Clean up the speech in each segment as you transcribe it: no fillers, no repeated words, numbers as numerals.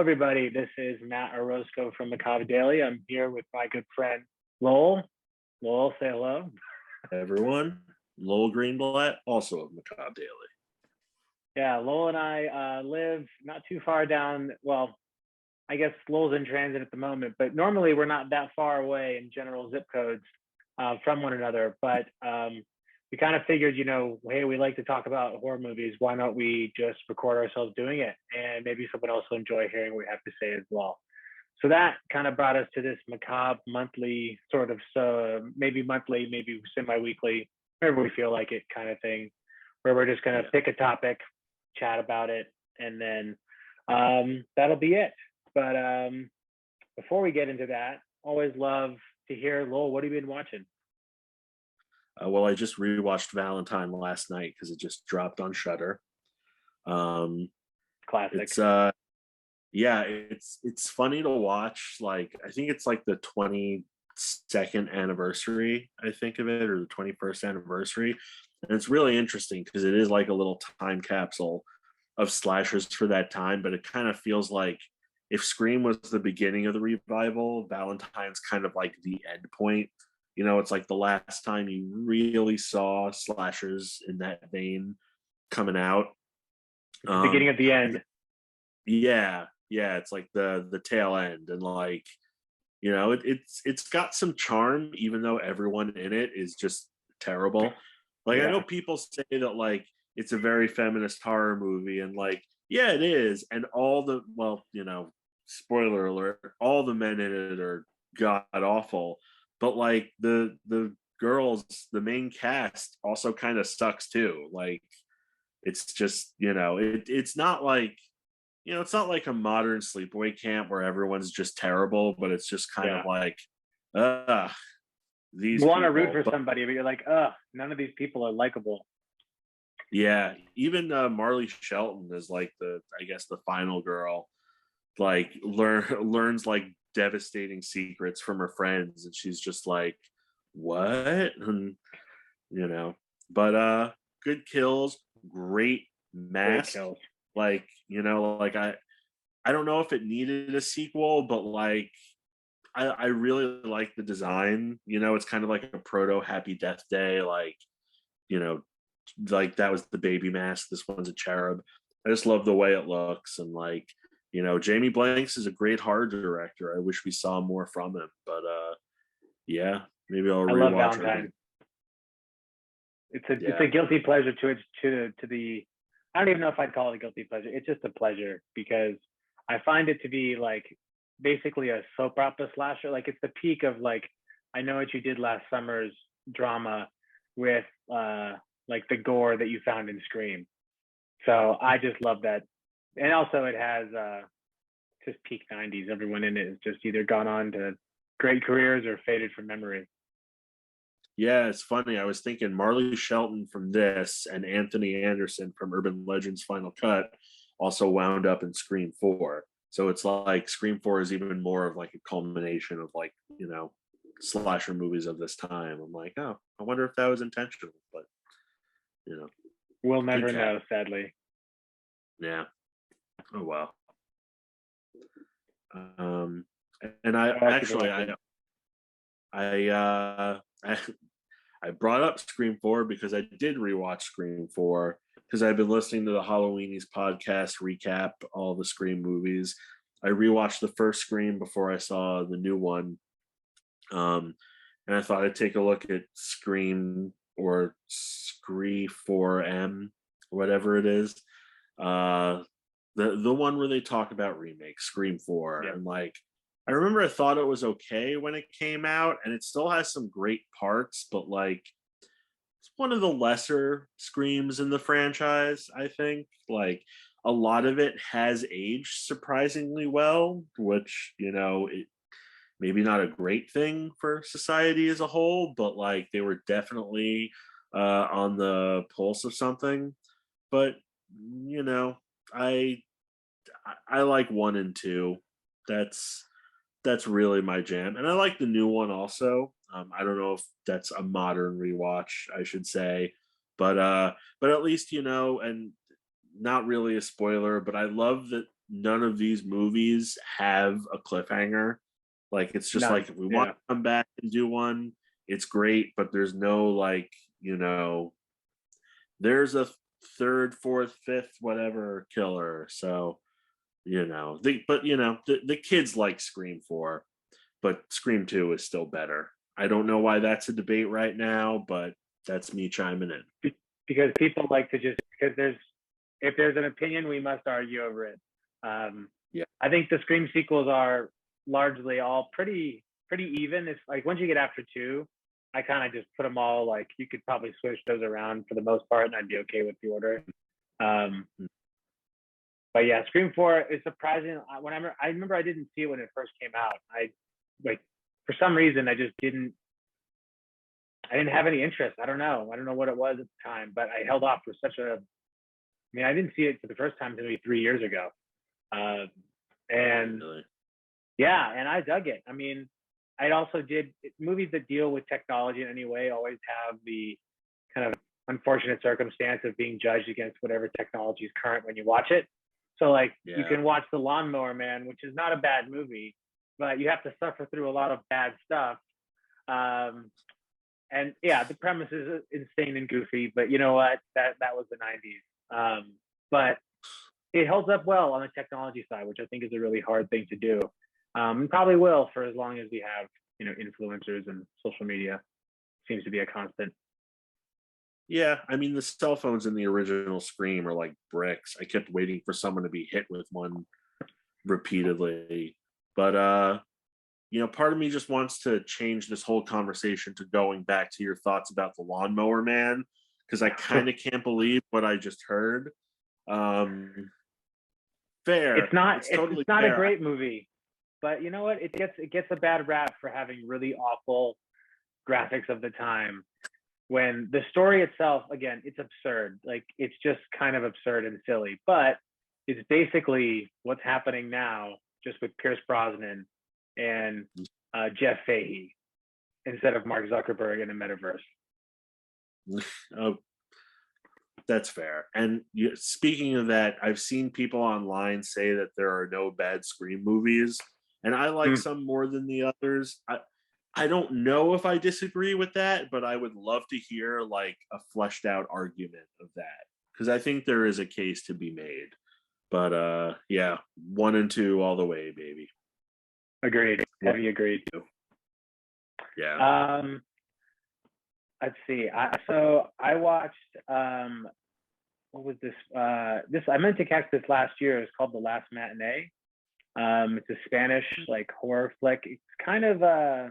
everybody. This is Matt Orozco from Macabre Daily. I'm here with my good friend Lowell. Lowell, say hello. Everyone, Lowell Greenglat, also of Macabre Daily. Yeah, Lowell and I live not too far down. Well, I guess Lowell's in transit at the moment, but normally we're not that far away in general zip codes from one another. But we kind of figured, hey, we like to talk about horror movies. Why not we just record ourselves doing it? And maybe someone else will enjoy hearing what we have to say as well. So that kind of brought us to this macabre monthly sort of, maybe monthly, maybe semi-weekly, wherever we feel like it kind of thing, where we're just going to pick a topic, chat about it, and then that'll be it. But before we get into that, always love to hear, Lowell, what have you been watching? Well, I just rewatched Valentine last night because it just dropped on Shudder. Classic. It's funny to watch. Like, I think it's like the 22nd anniversary, I think of it, or the 21st anniversary. And it's really interesting because it is like a little time capsule of slashers for that time, but it kind of feels like if Scream was the beginning of the revival, Valentine's kind of like the end point. It's like the last time you really saw slashers in that vein coming out. The beginning of the end. Yeah, it's like the tail end, and like, it's got some charm, even though everyone in it is just terrible. Like, I know people say that like it's a very feminist horror movie, and like, yeah, it is, and spoiler alert, all the men in it are god awful, but like the girls, the main cast also kind of sucks too. Like, it's just, it's not like, it's not like a modern sleepaway camp where everyone's just terrible, but it's just kind of like, these you want to root for somebody, but you're like, none of these people are likable. Yeah, even Marley Shelton is like the final girl, like learns like devastating secrets from her friends, and she's just like, what? And, but good kills, great mask. Like, like I don't know if it needed a sequel, but like I really like the design. It's kind of like a proto Happy Death Day, like, like that was the baby mask, this one's a cherub. I just love the way it looks, and like, Jamie Blanks is a great horror director. I wish we saw more from him, but yeah, maybe I'll rewatch. I love Valentine. It's a guilty pleasure to the. I don't even know if I'd call it a guilty pleasure. It's just a pleasure because I find it to be like basically a soap opera slasher. Like, it's the peak of like, I Know What You Did Last Summer's drama with like the gore that you found in Scream. So I just love that. And also it has just peak 90s. Everyone in it has just either gone on to great careers or faded from memory. Yeah, it's funny. I was thinking Marley Shelton from this and Anthony Anderson from Urban Legends Final Cut also wound up in Scream 4. So it's like Scream 4 is even more of like a culmination of like, slasher movies of this time. I'm like, oh, I wonder if that was intentional, but we'll never know, sadly. Yeah. Oh well. And I brought up Scream 4 because I did rewatch Scream 4 because I've been listening to the Halloweenies podcast recap all the Scream movies. I rewatched the first Scream before I saw the new one. And I thought I'd take a look at Scream or Scree 4M, whatever it is. The one where they talk about remakes, Scream 4. Yeah. And like, I remember I thought it was okay when it came out, and it still has some great parts, but like, it's one of the lesser Screams in the franchise, I think. Like, a lot of it has aged surprisingly well, which, it maybe not a great thing for society as a whole, but like, they were definitely on the pulse of something. But, I like 1 and 2. That's really my jam, and I like the new one also. I don't know if that's a modern rewatch, I should say, but at least, and not really a spoiler, but I love that none of these movies have a cliffhanger. Like it's just None. like if we want Yeah. to come back and do one, it's great, but there's no like, there's a third, fourth, fifth, whatever killer. So, the kids like Scream 4, but Scream 2 is still better. I don't know why that's a debate right now, but that's me chiming in. Because people like to because if there's an opinion, we must argue over it. Yeah. I think the Scream sequels are largely all pretty even. It's like once you get after 2, I kind of just put them all like you could probably switch those around for the most part, and I'd be okay with the order. But yeah, Scream 4 is surprising. I remember I didn't see it when it first came out. I like for some reason I didn't have any interest. I don't know what it was at the time, but I held off for I didn't see it for the first time maybe 3 years ago. And Really? yeah, and I dug it. I mean, I also did movies that deal with technology in any way always have the kind of unfortunate circumstance of being judged against whatever technology is current when you watch it. So like you can watch The Lawnmower Man, which is not a bad movie, but you have to suffer through a lot of bad stuff. And yeah, the premise is insane and goofy, but you know what? That was the 90s. But it holds up well on the technology side, which I think is a really hard thing to do. And probably will for as long as we have, influencers and social media. Seems to be a constant. Yeah, I mean the cell phones in the original Scream are like bricks. I kept waiting for someone to be hit with one repeatedly. But part of me just wants to change this whole conversation to going back to your thoughts about the Lawnmower Man, because I kind of can't believe what I just heard. Fair. It's not totally it's not fair. a great movie, but you know what? It gets a bad rap for having really awful graphics of the time. When the story itself, again, it's absurd. Like it's just kind of absurd and silly, but it's basically what's happening now, just with Pierce Brosnan and Jeff Fahey instead of Mark Zuckerberg in the metaverse. Oh, that's fair. And speaking of that, I've seen people online say that there are no bad Scream movies, and I like some more than the others. I don't know if I disagree with that, but I would love to hear like a fleshed out argument of that, because I think there is a case to be made. But yeah, 1 and 2 all the way, baby. Agreed. Heavy agreed. Yeah. Let's see. So I watched what was this? This I meant to catch this last year. It's called The Last Matinee. It's a Spanish like horror flick. It's kind of I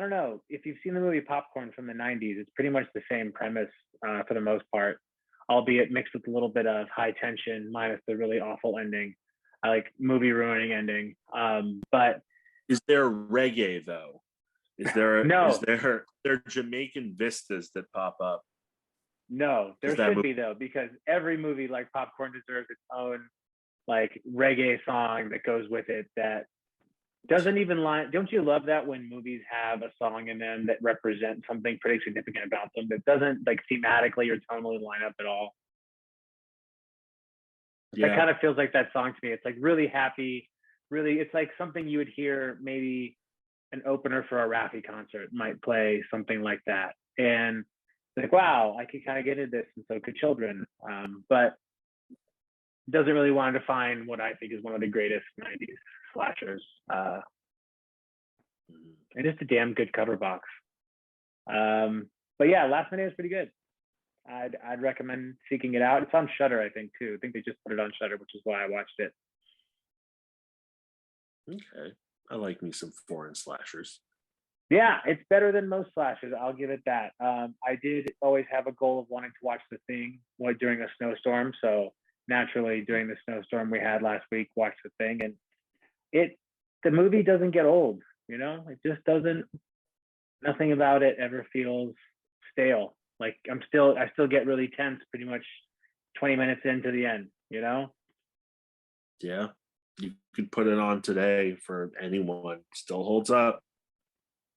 don't know if you've seen the movie Popcorn from the 90s. It's pretty much the same premise for the most part, albeit mixed with a little bit of high tension, minus the really awful ending, like movie ruining ending. But is there reggae though? Is there no? Is there Jamaican vistas that pop up? No, there should be though, because every movie like Popcorn deserves its own like reggae song that goes with it that doesn't even line. Don't you love that when movies have a song in them that represent something pretty significant about them that doesn't like thematically or tonally line up at all? Yeah. That kind of feels like that song to me. It's like really happy, really. It's like something you would hear maybe an opener for a Raffi concert might play something like that, and like wow, I could kind of get into this, and so could children. But doesn't really want to define what I think is one of the greatest 90s slashers. And just a damn good cover box. But yeah, Last Minute is pretty good. I'd recommend seeking it out. It's on Shudder, I think, too. I think they just put it on Shudder, which is why I watched it. Okay. I like me some foreign slashers. Yeah, it's better than most slashers. I'll give it that. I did always have a goal of wanting to watch The Thing during a snowstorm. So naturally, during the snowstorm we had last week, watched The Thing, and the movie doesn't get old. It just doesn't. Nothing about it ever feels stale. Like I still get really tense pretty much 20 minutes into the end. Yeah, you could put it on today for anyone. Still holds up.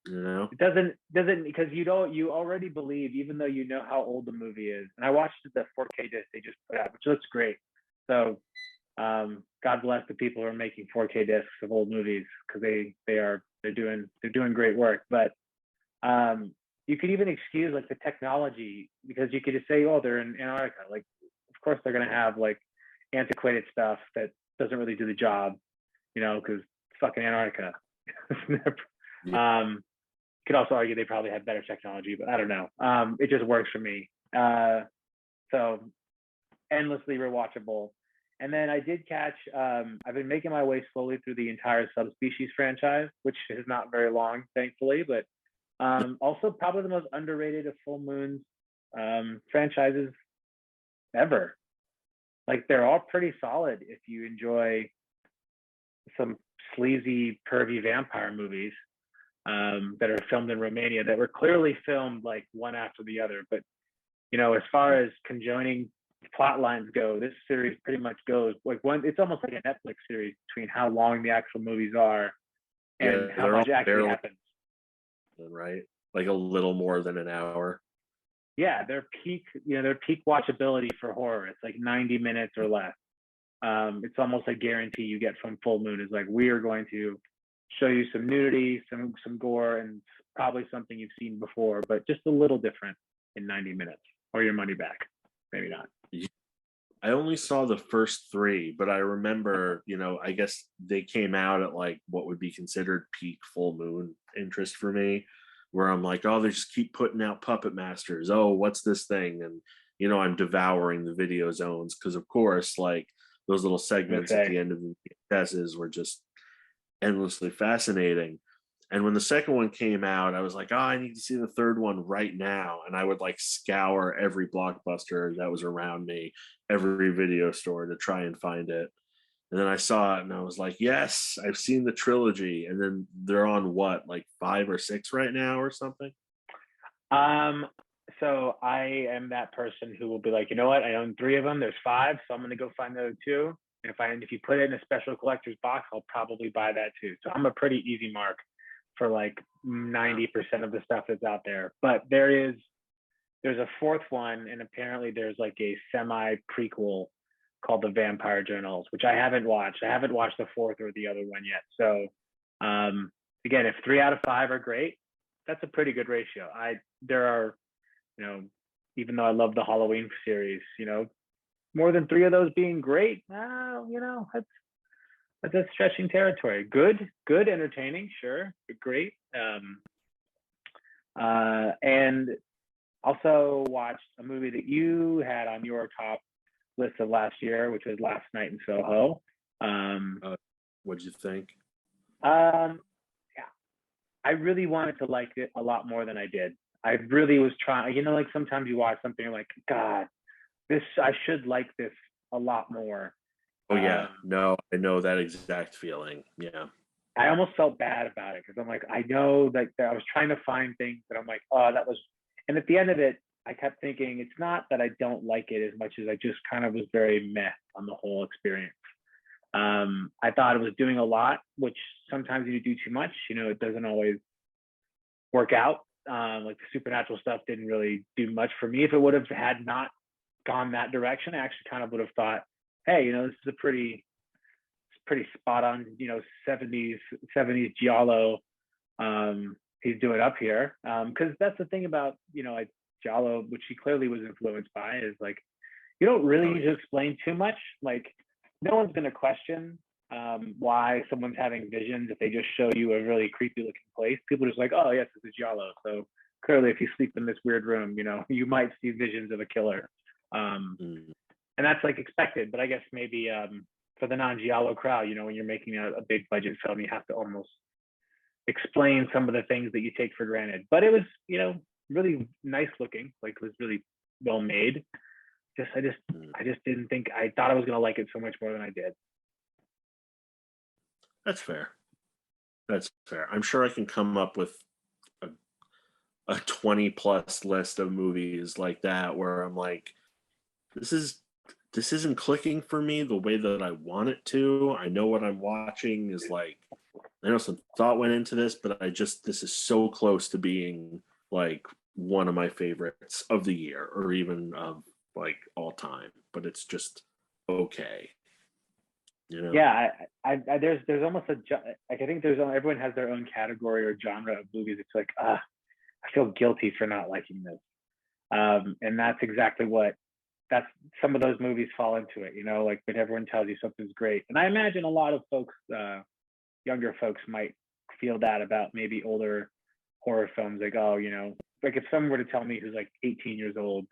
It doesn't because you already believe, even though you know how old the movie is. And I watched the 4K disc they just put out, which looks great. So God bless the people who are making 4K discs of old movies, because they're doing great work. But you could even excuse like the technology, because you could just say, oh, they're in Antarctica. Like, of course they're gonna have like antiquated stuff that doesn't really do the job, because it's fucking Antarctica. Yeah. Could also argue they probably have better technology, but I don't know. It just works for me. So endlessly rewatchable. And then I did catch. I've been making my way slowly through the entire Subspecies franchise, which is not very long, thankfully, but also probably the most underrated of Full Moon's franchises ever. Like, they're all pretty solid if you enjoy some sleazy, pervy vampire movies that are filmed in Romania, that were clearly filmed like one after the other. But as far as conjoining plot lines go, this series pretty much goes like one. It's almost like a Netflix series between how long the actual movies are and how much actually happens. Right, like a little more than an hour. Yeah, their peak watchability for horror, it's like 90 minutes or less. It's almost a guarantee you get from Full Moon, is like, we are going to show you some nudity, some gore, and probably something you've seen before, but just a little different in 90 minutes, or your money back. Maybe not. I only saw the first three, but I remember, I guess they came out at like what would be considered peak Full Moon interest for me, where I'm like, oh, they just keep putting out Puppet Masters. Oh, what's this thing? And, I'm devouring the video zones, because, of course, like those little segments at the end of the VHSs were just endlessly fascinating. And when the second one came out, I was like, oh, I need to see the third one right now. And I would like scour every Blockbuster that was around me, every video store, to try and find it. And then I saw it and I was like, yes, I've seen the trilogy. And then they're on what, like 5 or 6 right now or something? So I am that person who will be like, you know what? I own 3 of them. There's 5, so I'm going to go find the other 2. And if you put it in a special collector's box, I'll probably buy that too. So I'm a pretty easy mark for like 90% of the stuff that's out there. But there's a 4th one, and apparently there's like a semi prequel called The Vampire Journals, which I haven't watched. I haven't watched the 4th or the other one yet. So again, if 3 out of 5 are great, that's a pretty good ratio. There are, even though I love the Halloween series, more than 3 of those being great, that's stretching territory. Good, entertaining, sure, but great. And also watched a movie that you had on your top list of last year, which was Last Night in Soho. What'd you think? Yeah, I really wanted to like it a lot more than I did. I really was trying. Like sometimes you watch something, you're like, God, I should like this a lot more. Oh yeah, no, I know that exact feeling. Yeah, I almost felt bad about it, because I'm like, I know that I was trying to find things that I'm like, oh, that was. And at the end of it, I kept thinking, it's not that I don't like it as much as I just kind of was very meh on the whole experience. I thought it was doing a lot, which sometimes you do too much, it doesn't always work out. Like the supernatural stuff didn't really do much for me. If it would have had not gone that direction, I actually kind of would have thought, hey, this is a pretty spot on, 70s giallo. He's doing up here. Because that's the thing about, like giallo, which he clearly was influenced by, is like, you don't really need to explain too much. Like, no one's going to question why someone's having visions if they just show you a really creepy looking place. People are just like, oh yes, this is giallo. So clearly, if you sleep in this weird room, you might see visions of a killer. And that's like expected. But I guess maybe for the non-giallo crowd, when you're making a big budget film, you have to almost explain some of the things that you take for granted. But it was, really nice looking. Like, it was really well made. I just didn't think. I thought I was gonna like it so much more than I did. That's fair. I'm sure I can come up with a 20 plus list of movies like that where I'm like, this isn't clicking for me the way that I want it to. I know what I'm watching is like, I know some thought went into this, but this is so close to being like one of my favorites of the year, or even of like all time, but it's just okay. You know? Yeah, there's almost like I think there's everyone has their own category or genre of movies. It's like I feel guilty for not liking this, and that's exactly what that's some of those movies fall into it. Like when everyone tells you something's great, and I imagine a lot of folks, younger folks, might feel that about maybe older horror films. Like, oh, like if someone were to tell me who's like 18 years old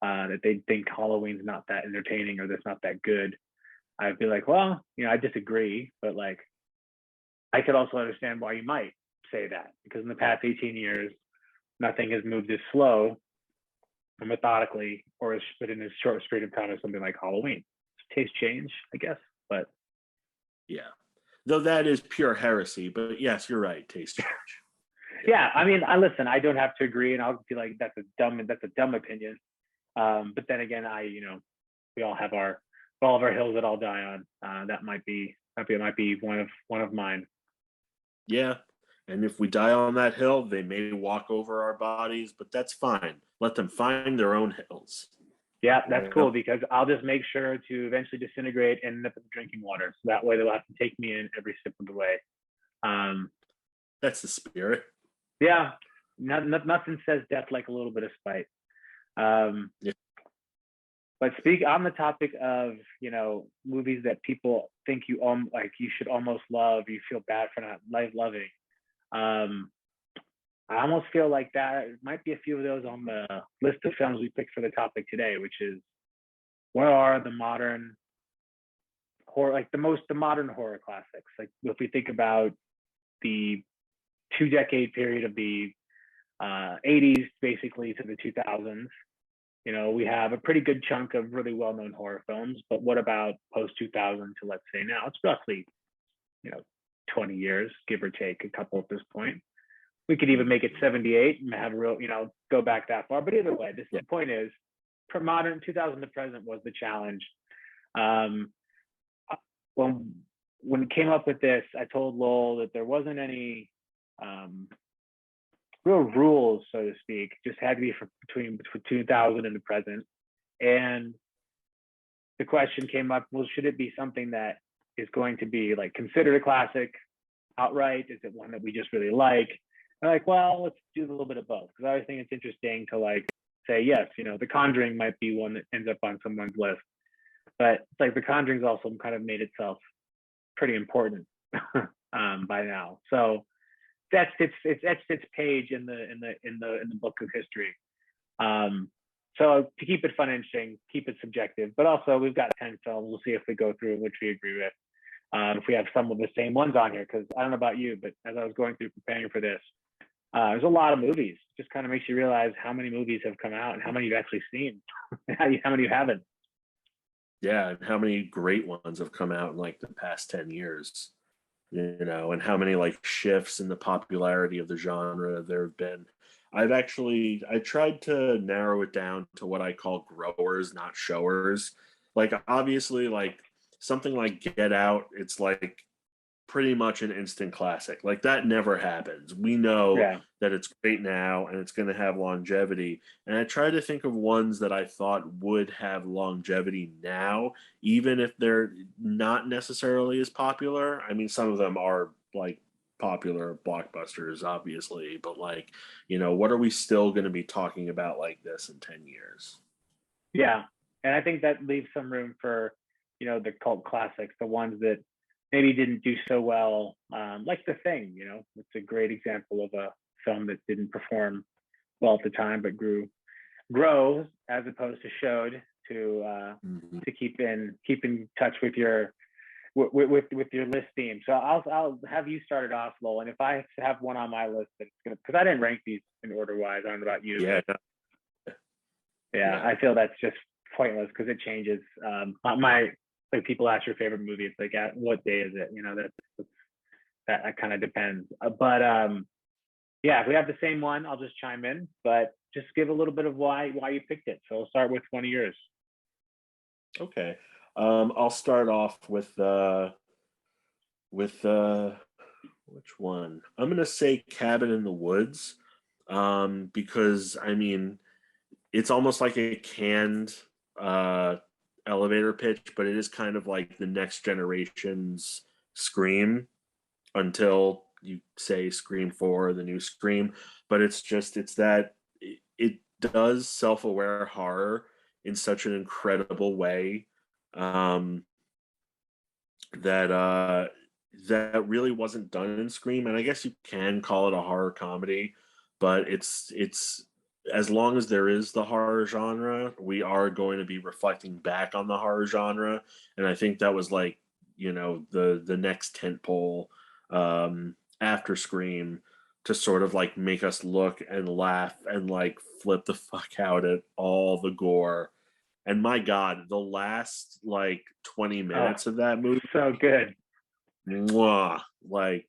that they think Halloween's not that entertaining or that's not that good, I'd be like, well, I disagree, but like, I could also understand why you might say that because in the past 18 years, nothing has moved as slow or methodically or as but in as short a period of time as something like Halloween. Taste change, I guess, but Yeah. Though that is pure heresy, but yes, you're right. Taste change. yeah, I mean, I listen. I don't have to agree, and I'll be like, that's a dumb opinion. But then again, we all have all of our hills that I'll die on. That might be one of mine. Yeah. And if we die on that hill, they may walk over our bodies, but that's fine. Let them find their own hills. Yeah, that's cool Yep. because I'll just make sure to eventually disintegrate and end up in drinking water. So that way they'll have to take me in every step of the way. Um, That's the spirit. yeah, nothing says death like a little bit of spite. Um, Yeah. but speak on the topic of movies that people think like you should almost love, you feel bad for not loving. Um, I almost feel like that might be a few of those on the list of films we picked for the topic today, which is what are the modern horror, like the modern horror classics. Like if we think about the 2 decade period of the 80s basically to the 2000s, we have a pretty good chunk of really well-known horror films. But what about post 2000 to let's say now? It's roughly 20 years, give or take a couple at this point. We could even make it 78 and have a real, go back that far. But either way, the point is, from modern 2000 to present was the challenge. Um, when we came up with this, I told Lowell that there wasn't any real rules, so to speak. Just had to be between 2000 and the present. And the question came up: well, should it be something that is going to be like considered a classic outright? Is it one that we just really like? I'm like, well, let's do a little bit of both because I always think it's interesting to like say yes. The Conjuring might be one that ends up on someone's list, but it's like the Conjuring's also kind of made itself pretty important by now. So that's its page in the book of history. So to keep it fun and interesting, keep it subjective, but also we've got 10 films. We'll see if we go through which we agree with. If we have some of the same ones on here, because I don't know about you, but as I was going through preparing for this, there's a lot of movies. Just kind of makes you realize how many movies have come out and how many you've actually seen, how many you haven't. Yeah, and how many great ones have come out in like the past 10 years, and how many like shifts in the popularity of the genre there have been. I tried to narrow it down to what I call growers, not showers. Like obviously like something like Get Out, it's like pretty much an instant classic. Like that never happens. We know Yeah, that it's great now and it's going to have longevity. And I try to think of ones that I thought would have longevity now, even if they're not necessarily as popular. I mean, some of them are like popular blockbusters, obviously, but like, what are we still going to be talking about like this in 10 years? yeah, and I think that leaves some room for the cult classics, the ones that maybe didn't do so well, like The Thing. It's a great example of a film that didn't perform well at the time, but grows as opposed to showed to keep in touch with your with your list theme. So I'll have you started off, Lowell, and if I have one on my list that's gonna, because I didn't rank these in order wise. I don't know about you. Yeah. Yeah, I feel that's just pointless because it changes. My like people ask your favorite movie, it's like at what day is it? That kind of depends. But yeah, if we have the same one, I'll just chime in. But just give a little bit of why you picked it. So we'll start with one of yours. Okay. I'll start off with which one? I'm gonna say Cabin in the Woods, because I mean it's almost like a canned elevator pitch, but it is kind of like the next generation's Scream until you say Scream 4, the new Scream. But it's that it does self-aware horror in such an incredible way, um, that really wasn't done in Scream. And I guess you can call it a horror comedy, but it's as long as there is the horror genre, we are going to be reflecting back on the horror genre. And I think that was like, the next tentpole after Scream, to sort of like make us look and laugh and like flip the fuck out at all the gore. And my God, the last like 20 minutes of that movie, so good. mwah, like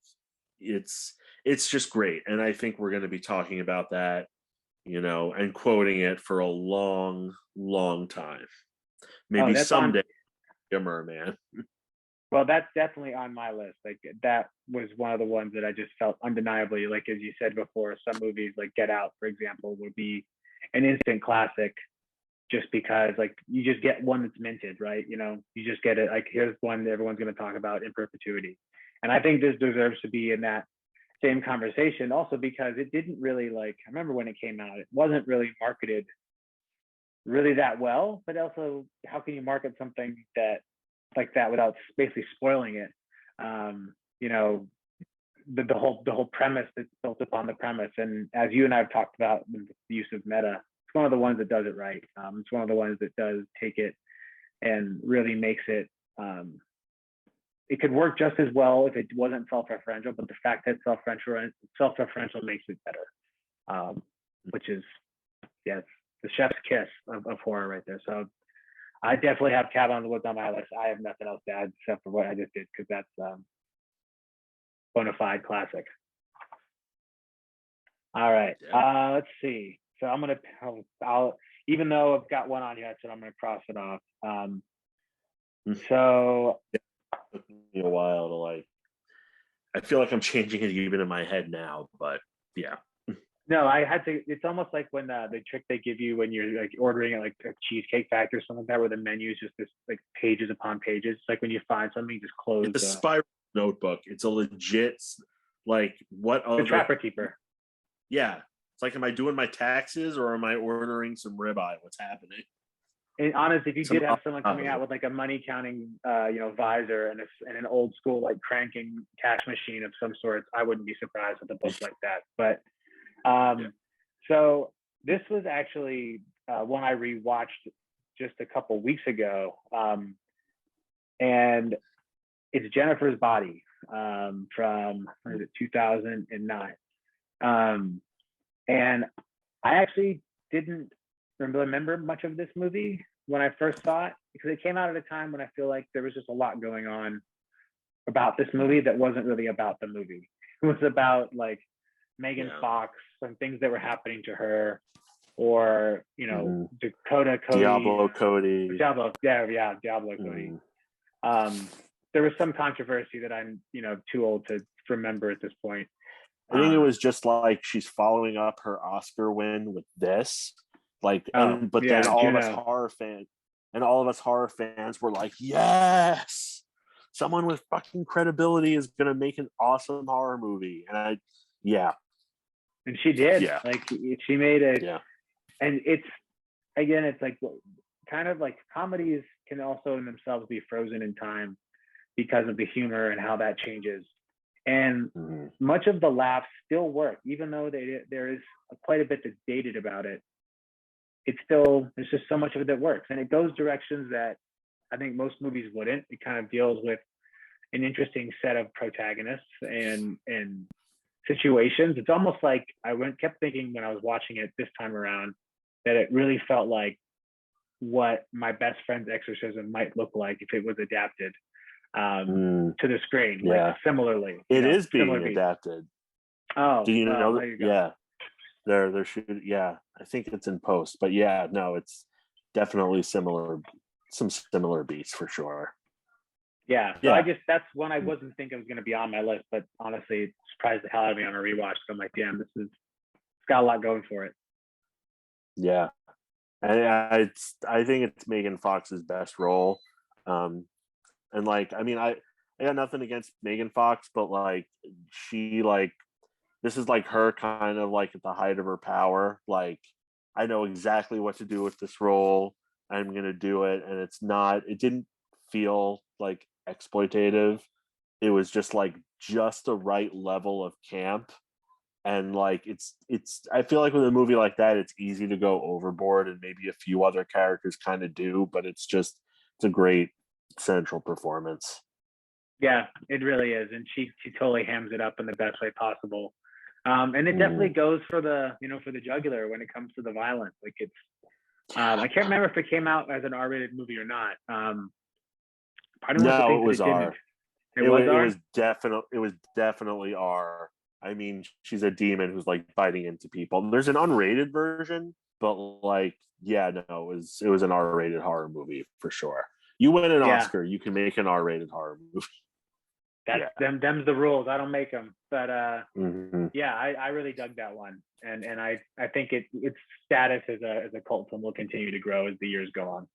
it's just great. And I think we're going to be talking about that, and quoting it for a long, long time. Maybe someday, a merman. Well, that's definitely on my list. Like that was one of the ones that I just felt undeniably, like as you said before, some movies like Get Out, for example, would be an instant classic just because like you just get one that's minted, right? You just get it. Like here's one that everyone's going to talk about in perpetuity. And I think this deserves to be in that same conversation also because it didn't really I remember when it came out, it wasn't really marketed really that well, but also how can you market something that like that without basically spoiling it? You know, the whole premise that's built upon the premise. And as you and I have talked about the use of meta, it's one of the ones that does it right. It's one of the ones that does take it and really makes it. It could work just as well if it wasn't self-referential, but the fact that self-referential makes it better, which is, yes, the chef's kiss of horror right there. So I definitely have Cabin in the Woods on my list. I have nothing else to add except for what I just did because that's bona fide classic. All right, let's see. So I'll even though I've got one on here, so I'm gonna cross it off. So it took me a while to I feel like I'm changing it even in my head now, but yeah. No, I had to. It's almost like when the trick they give you when you're like ordering at like a Cheesecake Factory or something like that, where the menu is just this like pages upon pages. It's like when you find something, you just close. It's a spiral notebook. It's a legit what other the Trapper Keeper. Yeah, it's like, am I doing my taxes or am I ordering some ribeye? What's happening? And honestly, if you did have someone coming out with like a money counting, visor and an old school like cranking cash machine of some sort, I wouldn't be surprised with a book like that. But so this was actually one I rewatched just a couple weeks ago, and it's Jennifer's Body from 2009, and I actually didn't remember much of this movie when I first saw it because it came out at a time when I feel like there was just a lot going on about this movie that wasn't really about the movie. It was about like Megan Fox and things that were happening to her, or Dakota Cody, Diablo Cody. Diablo Cody. There was some controversy that I'm too old to remember at this point. I think it was just like she's following up her Oscar win with this, then all of us horror fans were like, yes, someone with fucking credibility is gonna make an awesome horror movie, and and she did. Yeah. Like she made it. Yeah. And it's like kind of like comedies can also in themselves be frozen in time because of the humor and how that changes. And much of the laughs still work, even though there is quite a bit that's dated about it. There's just so much of it that works. And it goes directions that I think most movies wouldn't. It kind of deals with an interesting set of protagonists and situations. It's almost like kept thinking when I was watching it this time around that it really felt like what My Best Friend's Exorcism might look like if it was adapted to the screen. Yeah. Like similarly. It is being adapted. Oh. Do you know that? Yeah. They're shooting. Yeah. I think it's in post. But yeah, no, it's definitely similar. Some similar beats for sure. Yeah. So that's one I wasn't thinking was going to be on my list, but honestly, it surprised the hell out of me on a rewatch. So I'm like, damn, it's got a lot going for it. Yeah. I think it's Megan Fox's best role. Um, and like, I got nothing against Megan Fox, but like, she like, this is like her kind of like at the height of her power. Like, I know exactly what to do with this role. I'm gonna do it, and it didn't feel like exploitative. It was just like just the right level of camp. And like, it's I feel like with a movie like that, it's easy to go overboard, and maybe a few other characters kind of do, but it's a great central performance. Yeah, it really is, and she totally hams it up in the best way possible. And it definitely Mm. goes for the for the jugular when it comes to the violence. Like it's I can't remember if it came out as an R-rated movie or not. Part of me wants to No, think it that was it didn't. R. It was R. It was definitely R. I mean, she's a demon who's like biting into people. There's an unrated version, but like, yeah, no, it was an R-rated horror movie for sure. You win an Yeah, Oscar, you can make an R-rated horror movie. that's Yeah. them's the rules. I don't make them, but Mm-hmm. yeah, I really dug that one, and I think its status as a cult film will continue to grow as the years go on.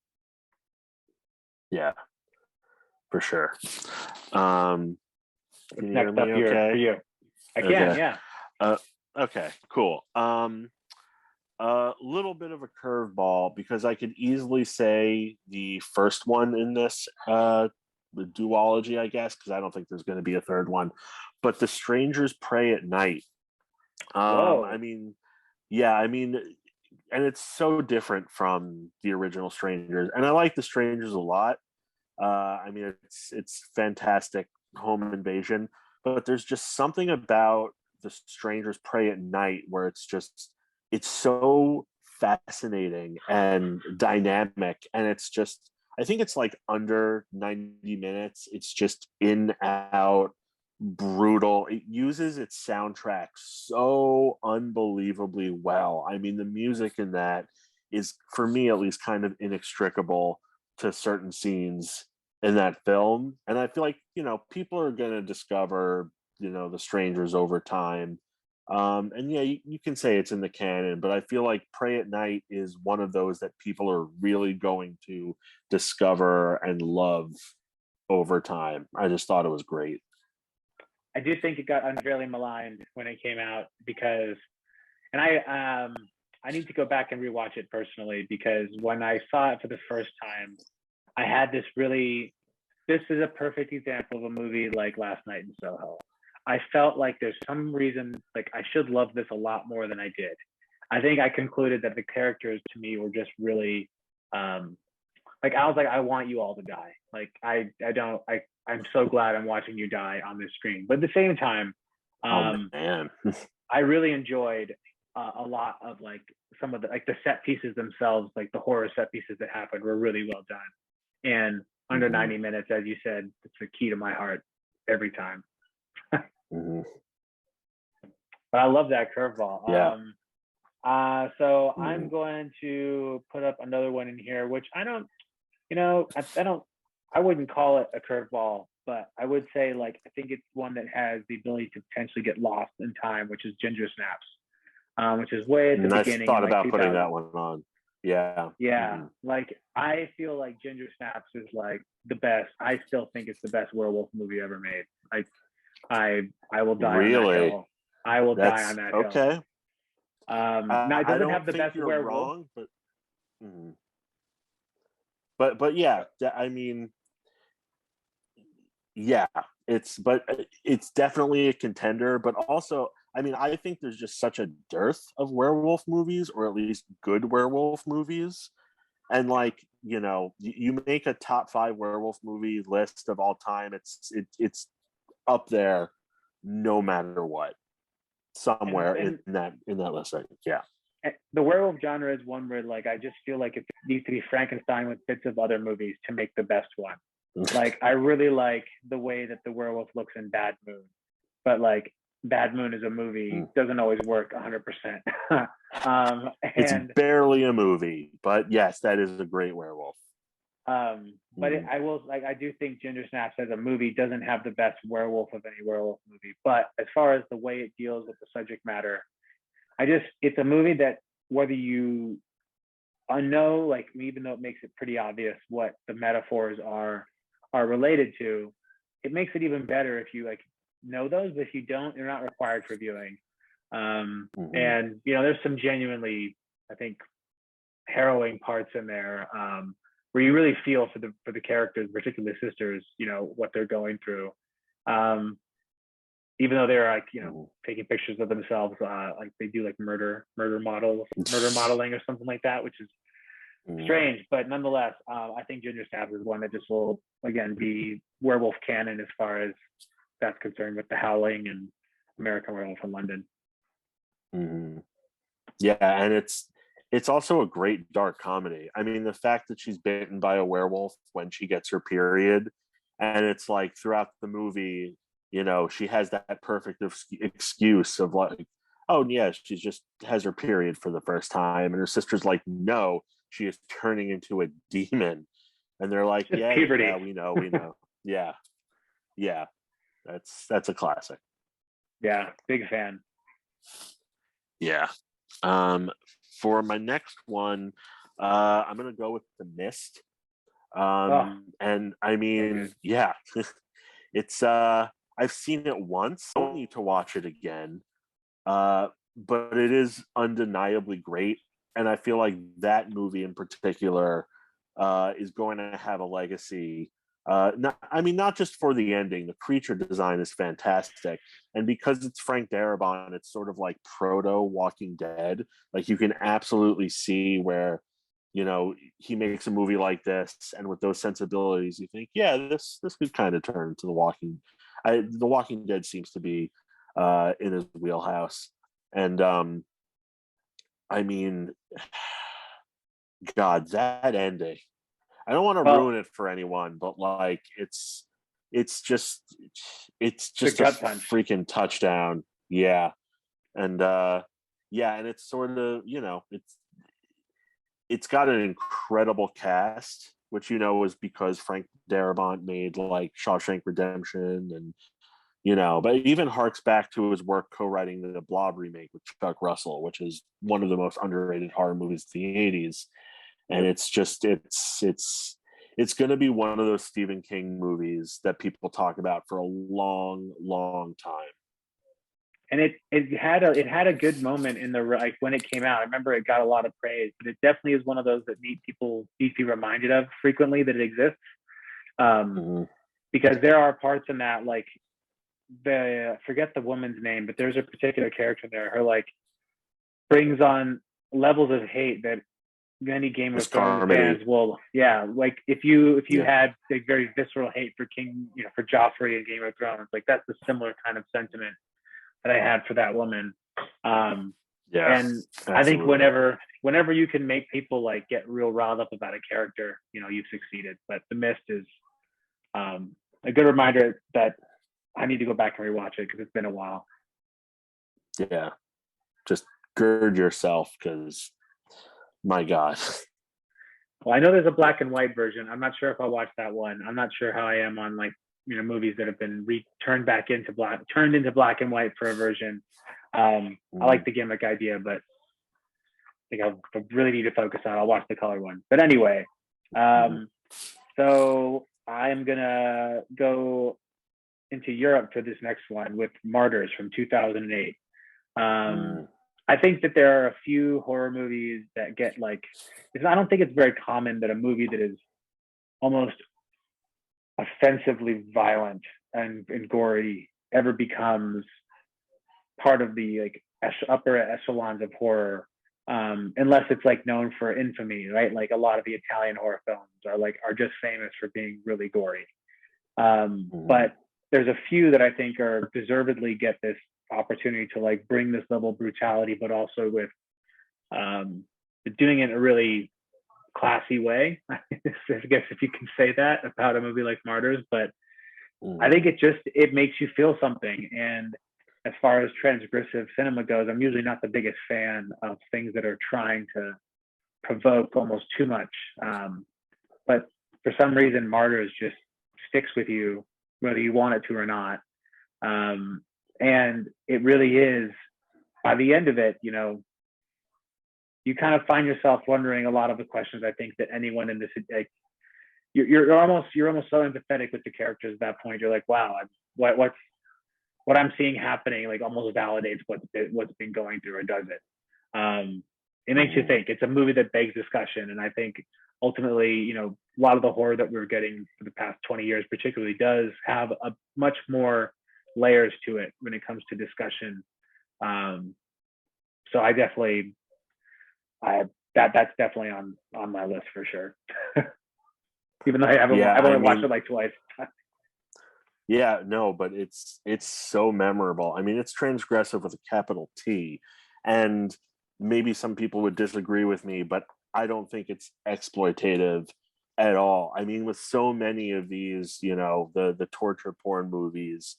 Yeah, for sure. Um, What's can you hear next up me for okay? you? I can, Okay. yeah. Uh, okay, cool. A little bit of a curveball because I could easily say the first one in this the duology, I guess, because I don't think there's going to be a third one. But The Strangers Pray at Night. I Whoa. mean, yeah, and it's so different from the original Strangers, and I like The Strangers a lot. It's fantastic home invasion, but there's just something about The Strangers Pray at Night where it's so fascinating and dynamic, and it's just I think it's like under 90 minutes. It's just in out brutal. It uses its soundtrack so unbelievably well. I mean, the music in that is, for me at least, kind of inextricable to certain scenes in that film. And I feel like, people are going to discover, the strangers over time. And yeah, you can say it's in the canon, but I feel like Pray at Night is one of those that people are really going to discover and love over time. I just thought it was great. I do think it got unfairly maligned when it came out because, and I need to go back and rewatch it personally because when I saw it for the first time, I had this really. This is a perfect example of a movie like Last Night in Soho. I felt like there's some reason like I should love this a lot more than I did. I think I concluded that the characters to me were just really like I was like I want you all to die. Like I don't I'm so glad I'm watching you die on this screen. But at the same time, Oh um, man. I really enjoyed a lot of like some of the like the set pieces themselves, like the horror set pieces that happened were really well done. And under Mm-hmm. 90 minutes, as you said, it's the key to my heart every time. Mm-hmm. But I love that curveball. Yeah. So I'm Mm-hmm. going to put up another one in here, which I don't, I don't, I wouldn't call it a curveball, but I would say like I think it's one that has the ability to potentially get lost in time, which is Ginger Snaps, which is way at the And I beginning in thought like about putting 2000. that one on. Yeah. Yeah, Mm-hmm. like I feel like Ginger Snaps is like the best. I still think it's the best werewolf movie ever made. Like I will die on that Really? hill. I will die on That's that hill. okay. Now it I doesn't don't have the think best you're werewolf. wrong, but mhm. But yeah, I mean, yeah, it's definitely a contender, but also, I think there's just such a dearth of werewolf movies, or at least good werewolf movies. And like, you make a top 5 werewolf movie list of all time, it's up there no matter what, somewhere And in that list. Yeah. the werewolf genre is one where like I just feel like it needs to be Frankenstein with bits of other movies to make the best one. Like I really like the way that the werewolf looks in Bad Moon, but like Bad Moon as a movie doesn't always work 100%. It's And barely a movie, but yes, that is a great werewolf. I will like I do think Ginger Snaps as a movie doesn't have the best werewolf of any werewolf movie, but as far as the way it deals with the subject matter, it's a movie that whether you I know, like, even though it makes it pretty obvious what the metaphors are related to, it makes it even better if you like know those. But if you don't, they're not required for viewing. And there's some genuinely, I think, harrowing parts in there, where you really feel for the characters, particularly the sisters, what they're going through. Even though they're like, taking pictures of themselves, like they do like murder modeling or something like that, which is strange, but nonetheless, I think Ginger Snaps is one that just will again be werewolf canon as far as that's concerned, with The Howling and American Werewolf in London. Yeah, and it's also a great dark comedy. I mean, the fact that she's bitten by a werewolf when she gets her period, and it's like throughout the movie, she has that perfect excuse of like, oh yeah, she just has her period for the first time, and her sister's like, no, she is turning into a demon, and they're like, yeah, puberty. yeah, we know, yeah, that's a classic. Yeah, big fan. Yeah. For my next one, I'm gonna go with The Mist. And I mean, yeah, it's I've seen it once. I don't need to watch it again. But it is undeniably great, and I feel like that movie in particular is going to have a legacy. Not just for the ending. The creature design is fantastic, and because it's Frank Darabont, it's sort of like proto Walking Dead. Like you can absolutely see where he makes a movie like this, and with those sensibilities, you think, yeah, this could kind of turn into The Walking Dead seems to be in his wheelhouse. And I mean, God, that ending. I don't want to ruin it for anyone, but like it's just a freaking touchdown. Yeah. And and it's sort of, it's got an incredible cast, which is because Frank Darabont made like Shawshank Redemption and but it even harks back to his work co-writing the Blob remake with Chuck Russell, which is one of the most underrated horror movies of the 80s. And it's just it's going to be one of those Stephen King movies that people talk about for a long, long time. And it had a good moment in the, like, when it came out. I remember it got a lot of praise, but it definitely is one of those that need to be reminded of frequently that it exists. Because there are parts in that, like, forget the woman's name, but there's a particular character there. Her like brings on levels of hate that many Game of Thrones fans will. Yeah, like if you had a very visceral hate for King, for Joffrey in Game of Thrones, like that's a similar kind of sentiment that I had for that woman. And absolutely. I think whenever you can make people like get real riled up about a character, you've succeeded. But The Mist is a good reminder that I need to go back and rewatch it because it's been a while. Yeah, just gird yourself because, my God. Well, I know there's a black and white version. I'm not sure if I'll watch that one. I'm not sure how I am on like movies that have been turned into black and white for a version. I like the gimmick idea, but I think I really need to focus on. I'll watch the color one. But anyway, so I'm gonna go into Europe for this next one with Martyrs from 2008. I think that there are a few horror movies that get like, I don't think it's very common that a movie that is almost offensively violent and gory ever becomes part of the like upper echelons of horror, unless it's like known for infamy, right? Like a lot of the Italian horror films are just famous for being really gory. But there's a few that I think are deservedly get this opportunity to like bring this level of brutality, but also with doing it in a really classy way. I guess if you can say that about a movie like Martyrs, but I think it makes you feel something. And as far as transgressive cinema goes, I'm usually not the biggest fan of things that are trying to provoke almost too much. But for some reason, Martyrs just sticks with you, whether you want it to or not. And it really is, by the end of it, you kind of find yourself wondering a lot of the questions I think that anyone in this, like, you're almost so empathetic with the characters at that point. You're like, wow, what I'm seeing happening like almost validates what's been going through, or does it? It makes you think. It's a movie that begs discussion, and I think ultimately, a lot of the horror that we're getting for the past 20 years, particularly, does have a much more layers to it when it comes to discussion. So I definitely, that's definitely on my list for sure. Even though I've only watched it like twice. Yeah, no, but it's so memorable. I mean, it's transgressive with a capital T, and maybe some people would disagree with me, but I don't think it's exploitative at all. I mean, with so many of these, the torture porn movies,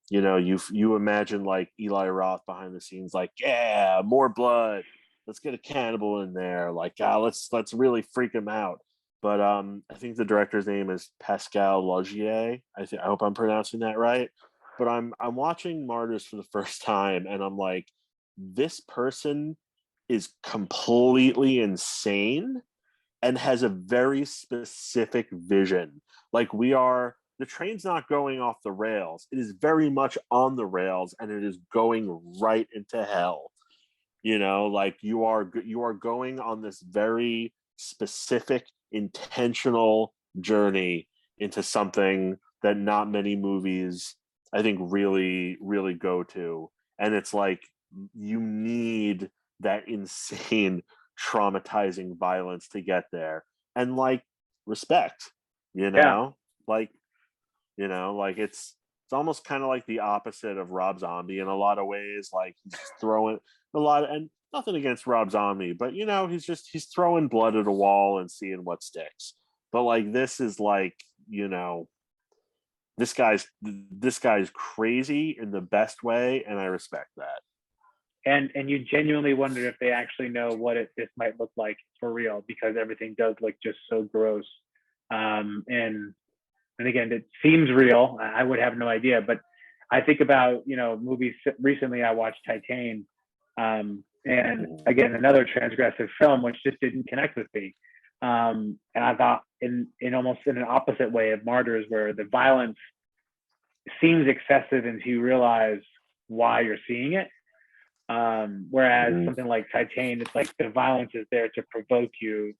you imagine like Eli Roth behind the scenes, like, yeah, more blood. Let's get a cannibal in there. Like, let's really freak him out. But I think the director's name is Pascal Laugier. I hope I'm pronouncing that right. But I'm watching Martyrs for the first time, and I'm like, this person is completely insane and has a very specific vision. Like, the train's not going off the rails. It is very much on the rails, and it is going right into hell. Like, you are going on this very specific, intentional journey into something that not many movies, I think, really, really go to. And it's like, you need that insane, traumatizing violence to get there. And like, respect, Yeah. like, like it's almost kind of like the opposite of Rob Zombie in a lot of ways. Like, he's just throwing a lot of, and nothing against Rob Zombie, but he's throwing blood at a wall and seeing what sticks. But like, this is like, this guy's crazy in the best way, and I respect that. And you genuinely wonder if they actually know what this might look like for real, because everything does look just so gross. And again, it seems real. I would have no idea, but I think about movies. Recently, I watched Titan, and again, another transgressive film which just didn't connect with me. And I thought in almost in an opposite way of Martyrs, where the violence seems excessive until you realize why you're seeing it. Whereas something like Titan, it's like the violence is there to provoke you.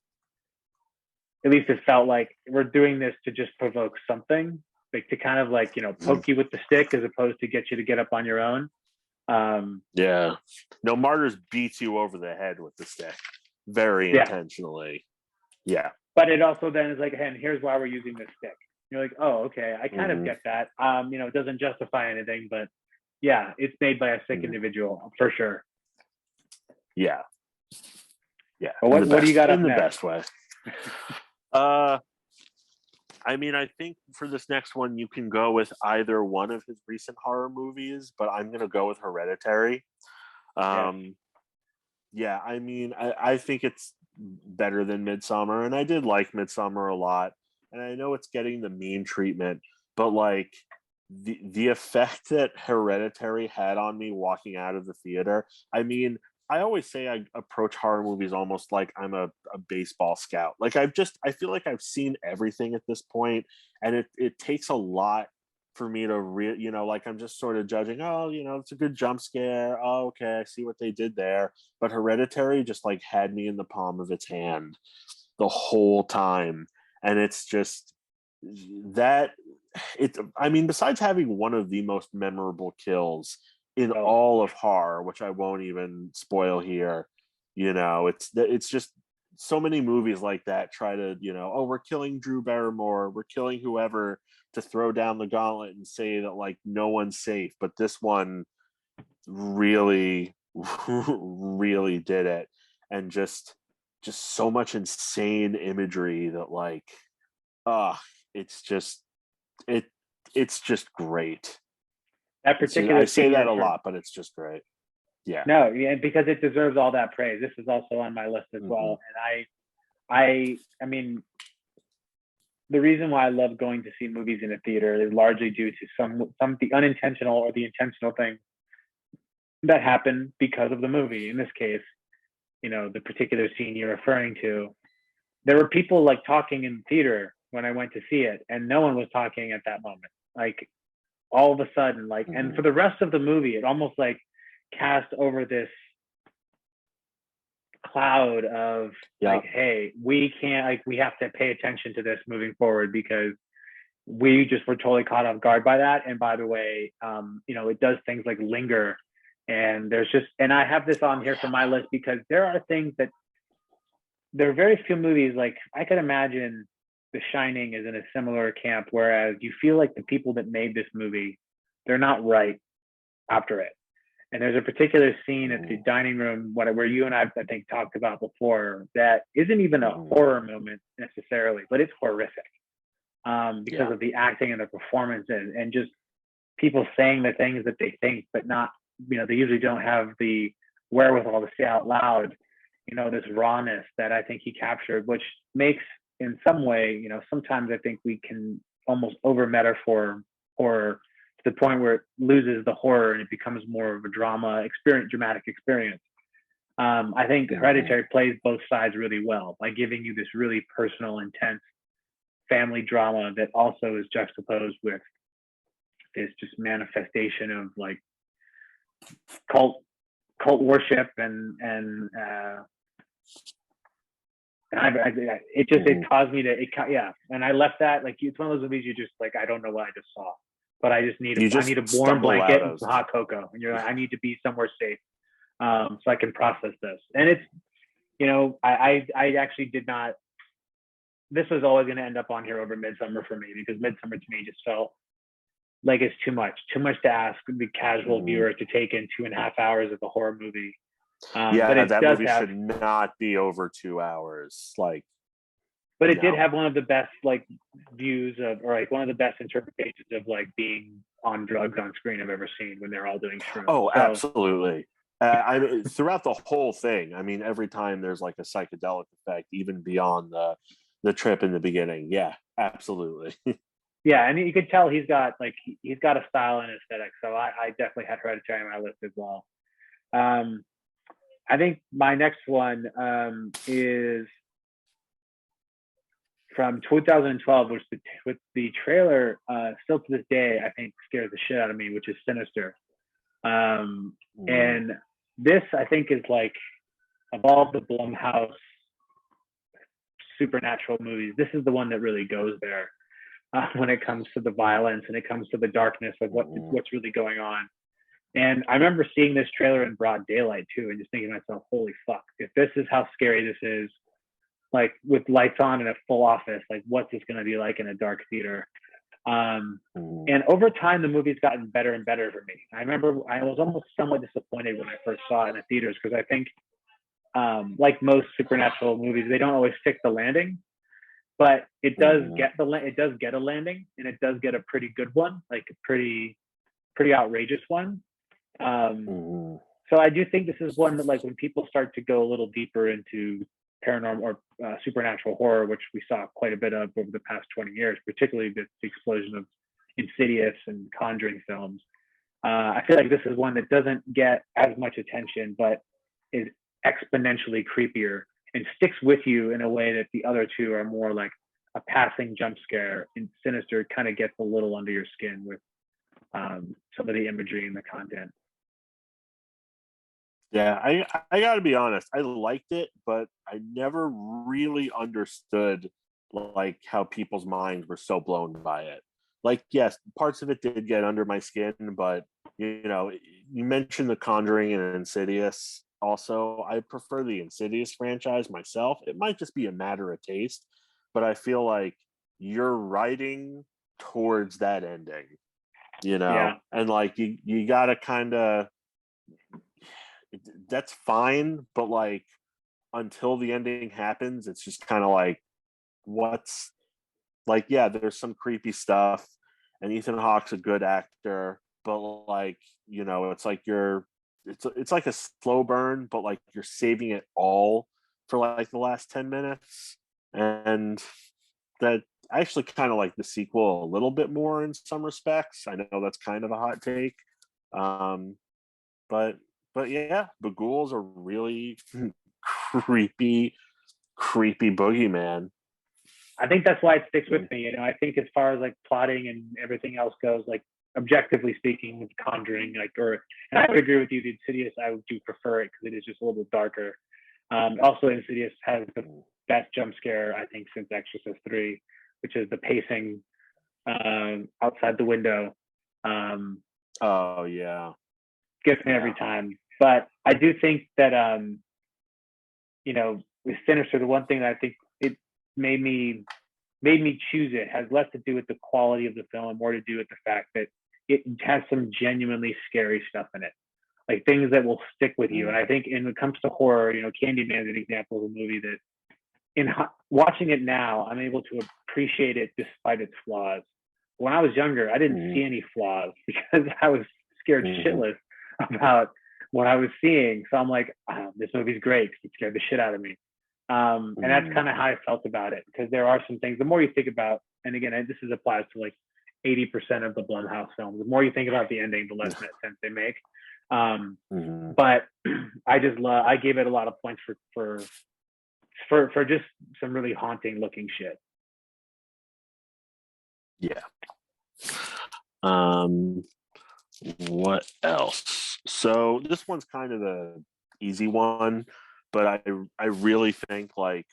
At least it felt like we're doing this to just provoke something, like to kind of like, poke you with the stick as opposed to get you to get up on your own. Yeah. No, Martyrs beats you over the head with the stick very intentionally. Yeah. But it also then is like, hey, and here's why we're using this stick. You're like, oh, okay, I kind of get that. It doesn't justify anything, but yeah, it's made by a sick individual for sure. Yeah. Yeah. But what do you got up in the next? best way? I mean, I think for this next one, you can go with either one of his recent horror movies, but I'm going to go with Hereditary. Yeah, I mean, I think it's better than Midsommar, and I did like Midsommar a lot, and I know it's getting the meme treatment, but like, the effect that Hereditary had on me walking out of the theater, I mean, I always say I approach horror movies almost like I'm a baseball scout. Like, I feel like I've seen everything at this point, and it takes a lot for me to like, I'm just sort of judging, oh, it's a good jump scare. Oh, okay, I see what they did there. But Hereditary just like had me in the palm of its hand the whole time. And it's just that I mean, besides having one of the most memorable kills in all of horror, which I won't even spoil here, it's just so many movies like that try to, oh, we're killing Drew Barrymore, we're killing whoever, to throw down the gauntlet and say that like no one's safe. But this one really, really did it. And just so much insane imagery that like, it's just great. That particular I say that a lot, but it's just great. Yeah. No, yeah, because it deserves all that praise. This is also on my list as well. And I mean, the reason why I love going to see movies in a theater is largely due to some the unintentional or the intentional thing that happened because of the movie. In this case, the particular scene you're referring to, there were people like talking in the theater when I went to see it, and no one was talking at that moment. Like all of a sudden, like, and for the rest of the movie, it almost like cast over this cloud of like, hey, we can't, like, we have to pay attention to this moving forward because we just were totally caught off guard by that. And by the way, it does things like linger. And and I have this on here for my list because there are things that there are very few movies, like I could imagine The Shining is in a similar camp, whereas you feel like the people that made this movie, they're not right after it. And there's a particular scene at the dining room where you and I think, talked about before that isn't even a horror moment necessarily, but it's horrific because of the acting and the performances and just people saying the things that they think, but not, they usually don't have the wherewithal to say out loud, this rawness that I think he captured, which makes, in some way, sometimes I think we can almost over metaphor horror to the point where it loses the horror and it becomes more of a dramatic experience. I think Hereditary plays both sides really well by giving you this really personal, intense family drama that also is juxtaposed with this just manifestation of like cult worship and it caused me to and I left that, like, it's one of those movies you just like, I don't know what I just saw, but I just need I need a warm blanket and some hot cocoa, and you're like, I need to be somewhere safe so I can process this. And it's I actually did not, this was always going to end up on here over Midsummer for me, because Midsummer to me just felt like it's too much to ask the casual viewer to take in 2.5 hours of a horror movie. But that movie should not be over 2 hours. But it did have one of the best like views of, or like one of the best interpretations of like being on drugs on screen I've ever seen, when they're all doing shrooms. Oh, so, absolutely. I mean, throughout the whole thing, I mean, every time there's like a psychedelic effect, even beyond the trip in the beginning. Yeah, absolutely. Yeah, and you could tell he's got a style and aesthetic. So I definitely had Hereditary on my list as well. I think my next one is from 2012, which with the trailer still to this day I think scares the shit out of me, which is Sinister. And this, I think, is like, of all the Blumhouse supernatural movies, this is the one that really goes there when it comes to the violence and it comes to the darkness of what's really going on. And I remember seeing this trailer in broad daylight too, and just thinking to myself, holy fuck, if this is how scary this is, like with lights on in a full office, like what's this going to be like in a dark theater? And over time, the movie's gotten better and better for me. I remember I was almost somewhat disappointed when I first saw it in the theaters, because I think, like most supernatural movies, they don't always stick the landing, but it does get a landing, and it does get a pretty good one, like a pretty outrageous one. So I do think this is one that, like, when people start to go a little deeper into paranormal or supernatural horror, which we saw quite a bit of over the past 20 years, particularly the explosion of Insidious and Conjuring films, I feel like this is one that doesn't get as much attention, but is exponentially creepier and sticks with you in a way that the other two are more like a passing jump scare. And Sinister kind of gets a little under your skin with some of the imagery and the content. Yeah, I got to be honest. I liked it, but I never really understood like how people's minds were so blown by it. Like, yes, parts of it did get under my skin, but you mentioned The Conjuring and Insidious. Also, I prefer the Insidious franchise myself. It might just be a matter of taste, but I feel like you're writing towards that ending, and like you got to kind of, that's fine, but like until the ending happens, it's just kind of like, what's like, yeah, there's some creepy stuff, and Ethan Hawke's a good actor, but like, it's like it's like a slow burn, but like you're saving it all for like the last 10 minutes. And that, I actually kind of like the sequel a little bit more in some respects. I know that's kind of a hot take. But yeah, the ghouls are really creepy, creepy boogeyman. I think that's why it sticks with me. I think as far as like plotting and everything else goes, like objectively speaking, with Conjuring, like, and I would agree with you, the Insidious, I do prefer it because it is just a little bit darker. Also, Insidious has the best jump scare I think since Exorcist 3, which is the pacing outside the window. Oh yeah, Gets me every time. But I do think that with Sinister, the one thing that I think it made me choose it has less to do with the quality of the film and more to do with the fact that it has some genuinely scary stuff in it, like things that will stick with you. And I think when it comes to horror, Candyman is an example of a movie that, watching it now, I'm able to appreciate it despite its flaws. When I was younger, I didn't see any flaws because I was scared shitless about what I was seeing. So I'm like, oh, this movie's great because it scared the shit out of me. And that's kind of how I felt about it, because there are some things, the more you think about, and again, applies to like 80% of the Blumhouse films, the more you think about the ending, the less sense they make. But I gave it a lot of points for just some really haunting looking shit. Yeah. What else? So this one's kind of the easy one, but I really think like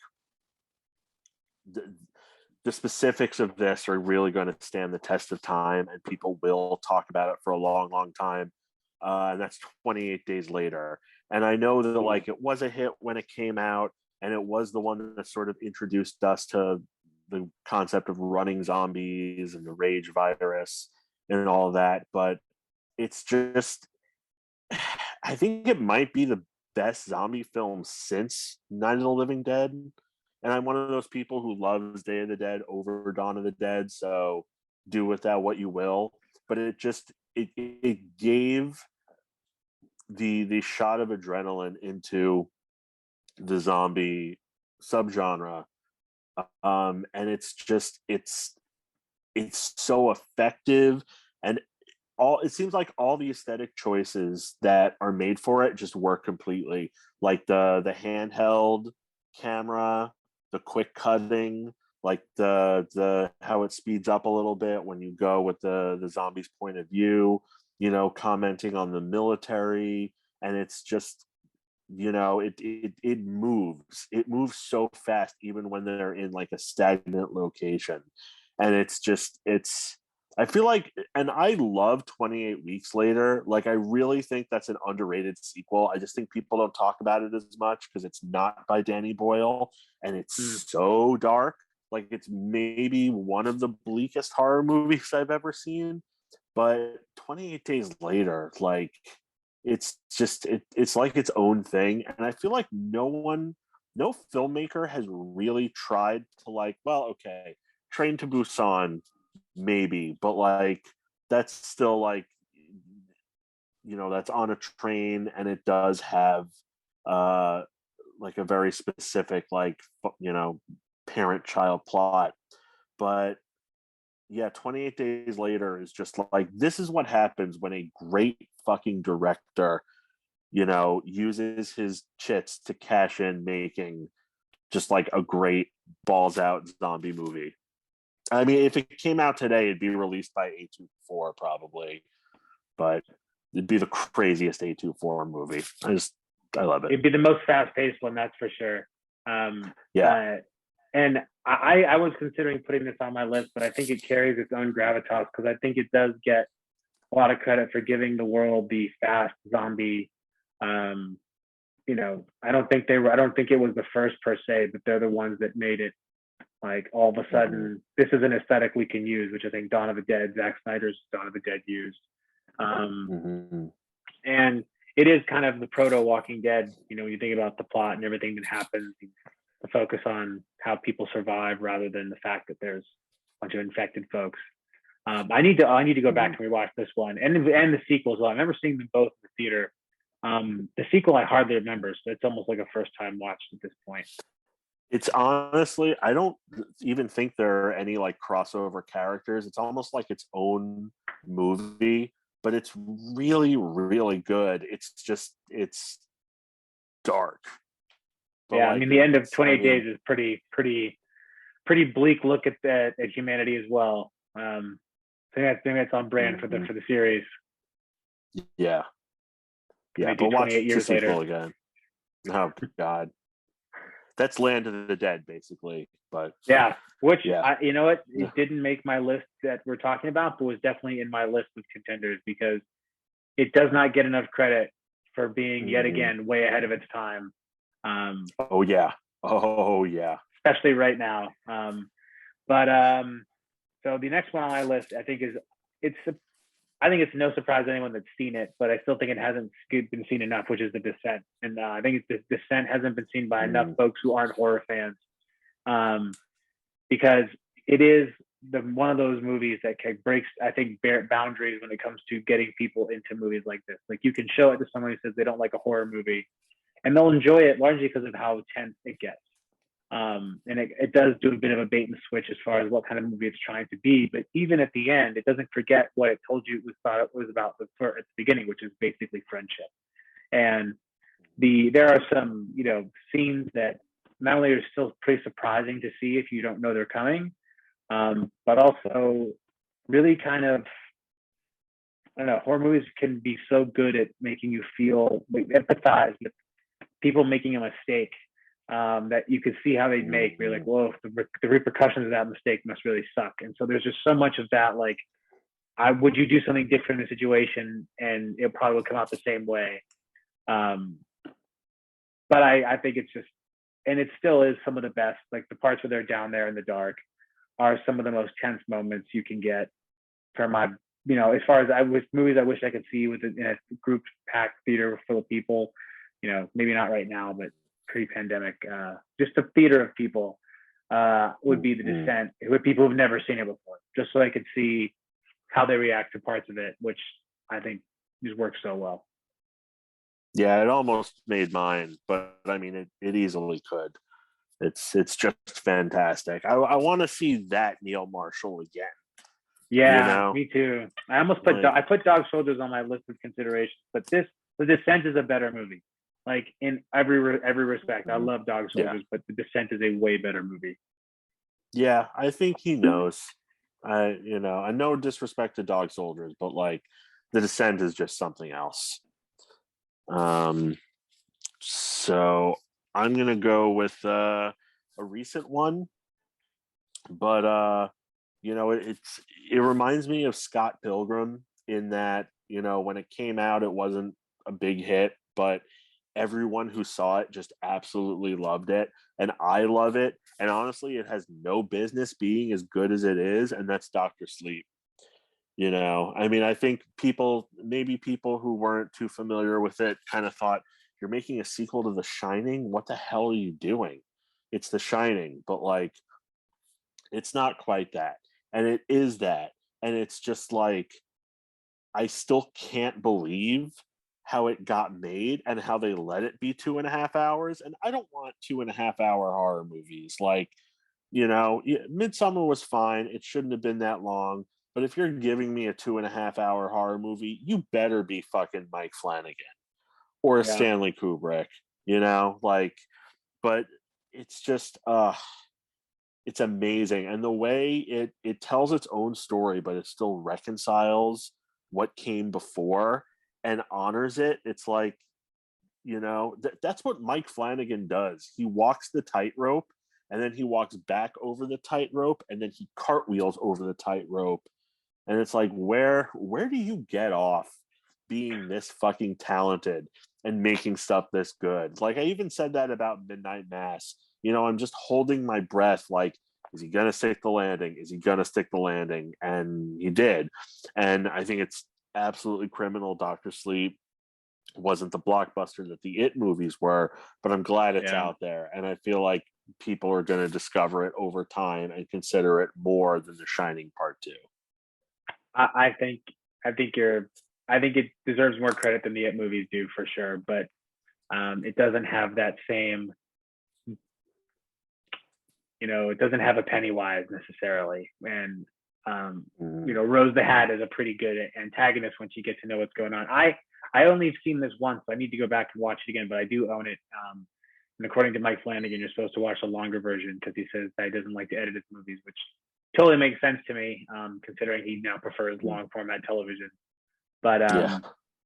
the specifics of this are really going to stand the test of time, and people will talk about it for a long, long time. And that's 28 Days Later. And I know that like it was a hit when it came out, and it was the one that sort of introduced us to the concept of running zombies and the rage virus and all that. But it's just, I think it might be the best zombie film since Night of the Living Dead. And I'm one of those people who loves Day of the Dead over Dawn of the Dead. So do with that what you will. But it gave the shot of adrenaline into the zombie subgenre. And it's so effective, and it seems like all the aesthetic choices that are made for it just work completely. Like the handheld camera, the quick cutting, like the how it speeds up a little bit when you go with the zombie's point of view, commenting on the military, and it's just, it moves so fast even when they're in like a stagnant location. And I feel like, and I love 28 Weeks Later. Like, I really think that's an underrated sequel. I just think people don't talk about it as much because it's not by Danny Boyle, and it's so dark. Like, it's maybe one of the bleakest horror movies I've ever seen. But 28 Days Later, like, it's like its own thing. And I feel like no filmmaker has really tried to, like, well, okay, Train to Busan, maybe, but like that's still like, that's on a train, and it does have like a very specific, like, parent child plot. But yeah, 28 Days Later is just like, this is what happens when a great fucking director uses his chits to cash in, making just like a great balls out zombie movie. I mean, if it came out today, it'd be released by A24 probably, but it'd be the craziest A24 movie. I love it. It'd be the most fast-paced one, that's for sure. Yeah. And I was considering putting this on my list, but I think it carries its own gravitas, because I think it does get a lot of credit for giving the world the fast zombie. I don't think it was the first per se, but they're the ones that made it like all of a sudden this is an aesthetic we can use, which I think Dawn of the Dead, Zack Snyder's Dawn of the Dead used. And it is kind of the proto Walking Dead, when you think about the plot and everything that happens, the focus on how people survive rather than the fact that there's a bunch of infected folks. I need to go back and rewatch this one and the sequel as well. I remember seeing them both in the theater. The sequel I hardly remember, so it's almost like a first time watch at this point. It's honestly, I don't even think there are any like crossover characters. It's almost like its own movie, but it's really, really good. It's dark. but Yeah, I like mean, the end of it's, I 28 mean, Days is pretty bleak look at humanity as well. I think that's on brand for the mhm, series. yeah, yeah. But 28 watch the years later. sequel again. Oh God, that's Land of the Dead, basically. But Yeah, which yeah, you know what, it didn't make my list that we're talking about, but was definitely in my list of contenders because it does not get enough credit for being yet mhm. again way ahead of its time, Oh yeah, oh yeah. especially right now. But so the next one on my list, I think it's I think it's no surprise to anyone that's seen it, but I still think it hasn't been seen enough, which is The Descent. And I think The Descent hasn't been seen by enough Mm. folks who aren't horror fans, um, because it is one of those movies that breaks, I think, boundaries when it comes to getting people into movies like this. Like you can show it to someone who says they don't like a horror movie, and they'll enjoy it largely because of how tense it gets. And it does do a bit of a bait and switch as far as what kind of movie it's trying to be. But even at the end, it doesn't forget what it told you it was about at the beginning, which is basically friendship. And there are some scenes that not only are still pretty surprising to see if you don't know they're coming, but also really kind of, I don't know, horror movies can be so good at making you feel empathize with people making a mistake, that you could see how they'd make. You're like, Mhm. whoa, the repercussions of that mistake must really suck. And so there's just so much of that. Like, would you do something different in a situation, and it probably would come out the same way. Um, but I think it's just, and it still is some of the best. Like the parts where they're down there in the dark are some of the most tense moments you can get from my, as far as movies I wish I could see in a group packed theater full of people. Maybe not right now, but pre-pandemic, just a theater of people, would be The Mhm. Descent with people who've never seen it before, just so I could see how they react to parts of it, which I think just works so well. Yeah, it almost made mine, but I mean, it easily could. It's just fantastic. I want to see that Neil Marshall again. You Yeah, know, me too. I almost like put Dog Soldiers on my list of considerations, but The Descent is a better movie. Like in every respect, I love Dog yeah, Soldiers, but The Descent is a way better movie. yeah. I think he knows. And no disrespect to Dog Soldiers, but like the Descent is just something else. Um, so I'm gonna go with a recent one, but it reminds me of Scott Pilgrim in that when it came out it wasn't a big hit, but everyone who saw it just absolutely loved it, and I love it, and honestly it has no business being as good as it is, and that's Dr. Sleep. I mean, I think people who weren't too familiar with it kind of thought, you're making a sequel to The Shining, what the hell are you doing? It's The Shining, but like it's not quite that. And it is that. And it's just like, I still can't believe how it got made and how they let it be 2.5 hours. And I don't want 2.5 hour horror movies. Like, Midsummer was fine. It shouldn't have been that long. But if you're giving me a 2.5 hour horror movie, you better be fucking Mike Flanagan or a Yeah, Stanley Kubrick, like, but it's just, it's amazing, and the way it tells its own story but it still reconciles what came before and honors it. It's like, that's what Mike Flanagan does. He walks the tightrope, and then he walks back over the tightrope, and then he cartwheels over the tightrope, and it's like, where do you get off being this fucking talented and making stuff this good? Like, I even said that about Midnight Mass. I'm just holding my breath, like, is he gonna stick the landing? Is he gonna stick the landing? And he did. And I think it's absolutely criminal Dr. Sleep wasn't the blockbuster that the It movies were, but I'm glad it's yeah. out there, and I feel like people are going to discover it over time and consider it more than The Shining Part 2. I think I think you're I think it deserves more credit than the It movies do for sure, but it doesn't have that same, it doesn't have a Pennywise necessarily. And Mm. Rose the Hat is a pretty good antagonist once you get to know what's going on. I only have seen this once, so I need to go back and watch it again, but I do own it. And according to Mike Flanagan, you're supposed to watch a longer version because he says that he doesn't like to edit his movies, which totally makes sense to me, considering he now prefers long format television. But Yeah.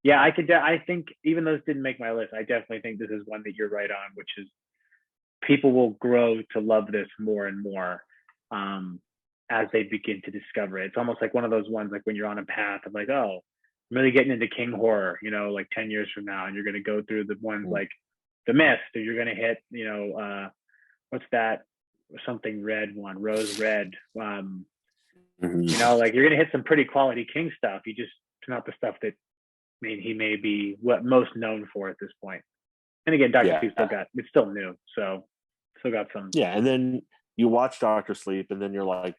yeah, I think even though this didn't make my list, I definitely think this is one that you're right on, which is people will grow to love this more and more um, as they begin to discover it. It's almost like one of those ones like when you're on a path of like, oh, I'm really getting into King horror, like 10 years from now, and you're going to go through the ones like The Mist, or you're going to hit, what's that? Something red one, Rose Red. Like you're going to hit some pretty quality King stuff. You just, it's not the stuff that he may be what most known for at this point. And again, Dr. Sleep it's still new, so still got some. Yeah, and then you watch Dr. Sleep, and then you're like,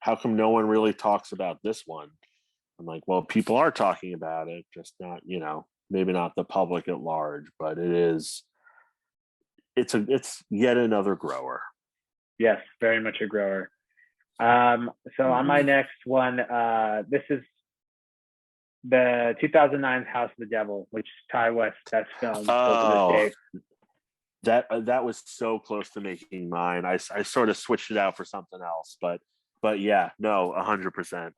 how come no one really talks about this one? I'm like, well, people are talking about it, just not, maybe not the public at large, but it's yet another grower. Yes, very much a grower. So on my next one, this is the 2009's House of the Devil, which is Ty West's best film. That was so close to making mine. I sort of switched it out for something else, but yeah, no, 100%.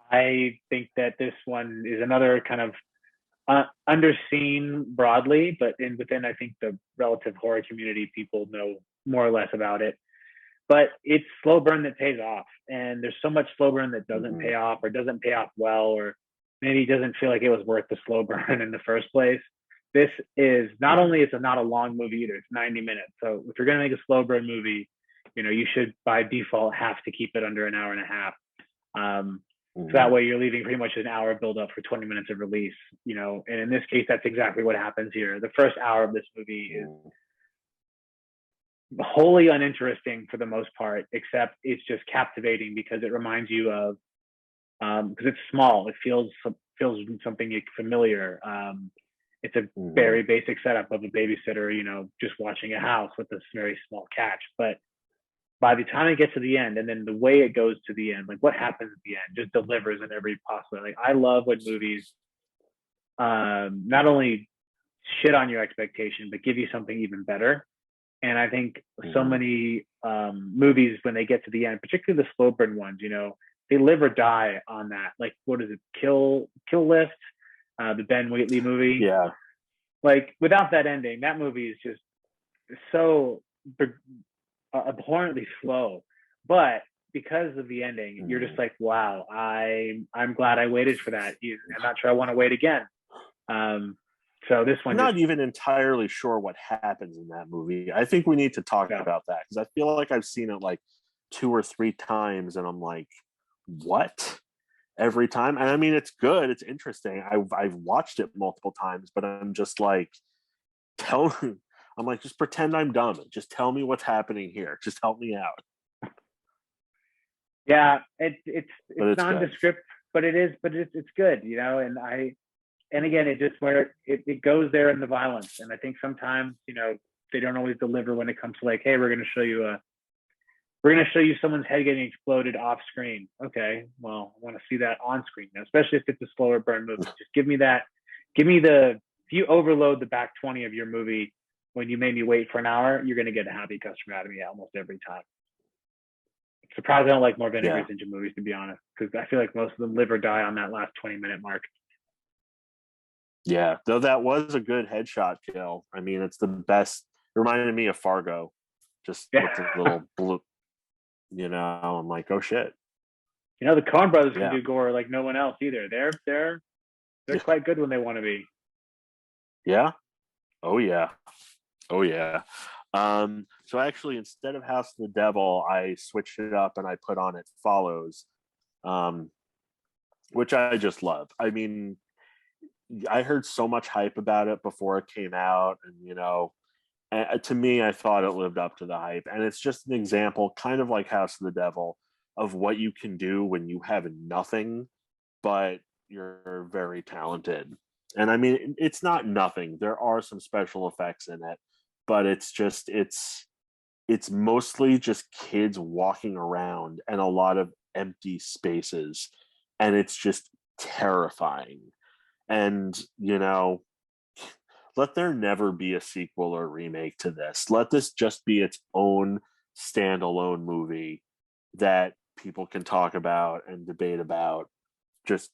I think that this one is another kind of underseen broadly, but within I think the relative horror community, people know more or less about it. But it's slow burn that pays off, and there's so much slow burn that doesn't pay off, or doesn't pay off well, or maybe doesn't feel like it was worth the slow burn in the first place. This is not only it's not a long movie either; it's 90 minutes. So if you're going to make a slow burn movie, you should by default have to keep it under an hour and a half. So that way you're leaving pretty much an hour build up for 20 minutes of release. And in this case, that's exactly what happens here. The first hour of this movie is wholly uninteresting for the most part, except it's just captivating because it reminds you of because it's small. It feels something familiar. It's a very basic setup of a babysitter, just watching a house with a very small catch. But by the time it gets to the end, and then the way it goes to the end, like what happens at the end, just delivers in every possible. Like I love when movies not only shit on your expectation, but give you something even better. And I think so many movies, when they get to the end, particularly the slow burn ones, they live or die on that. Like, what is it? Kill List, the Ben Wheatley movie. Yeah. Like, without that ending, that movie is just so abhorrently slow. But because of the ending, you're just like, wow, I'm glad I waited for that. I'm not sure I want to wait again. So this one, I'm not even entirely sure what happens in that movie. I think we need to talk about that because I feel like I've seen it like 2 or 3 times, and I'm like, what? Every time. And I mean, it's good, it's interesting. I've watched it multiple times, but I'm just like, I'm like, just pretend I'm dumb. Just tell me what's happening here. Just help me out. Yeah, it's nondescript, but it's good, and again, it just where it goes there in the violence. And I think sometimes, they don't always deliver when it comes to like, hey, we're going to show you someone's head getting exploded off screen. Okay, well, I want to see that on screen now, especially if it's a slower burn movie. Just give me that. If you overload the back 20 of your movie when you made me wait for an hour, you're going to get a happy customer out of me almost every time. Surprised I don't like more Vinegar Syndrome movies, to be honest, because I feel like most of them live or die on that last 20-minute mark. Yeah, though that was a good headshot kill. I mean, it's the best. It reminded me of Fargo, just with the little blue. I'm like, oh shit. The Coen brothers can do gore like no one else either. They're quite good when they want to be. Yeah. Oh yeah. Oh yeah. So actually, instead of House of the Devil, I switched it up and I put on It Follows, which I just love. I mean, I heard so much hype about it before it came out, and to me, I thought it lived up to the hype. And it's just an example, kind of like House of the Devil, of what you can do when you have nothing, but you're very talented. And I mean, it's not nothing. There are some special effects in it, but it's mostly just kids walking around and a lot of empty spaces, and it's just terrifying. And let there never be a sequel or remake to this. Let this just be its own standalone movie that people can talk about and debate about just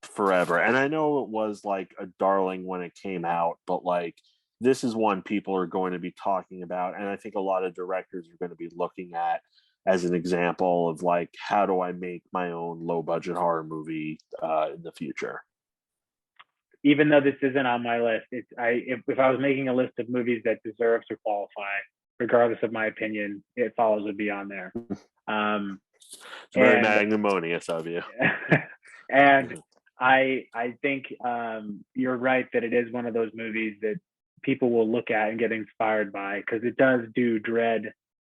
forever. And I know it was like a darling when it came out, but like this is one people are going to be talking about, and I think a lot of directors are going to be looking at as an example of like, how do I make my own low budget horror movie in the future. Even though this isn't on my list, if I was making a list of movies that deserve to qualify, regardless of my opinion, It Follows would be on there. It's very magnanimous of you. And I think you're right that it is one of those movies that people will look at and get inspired by, because it does do dread.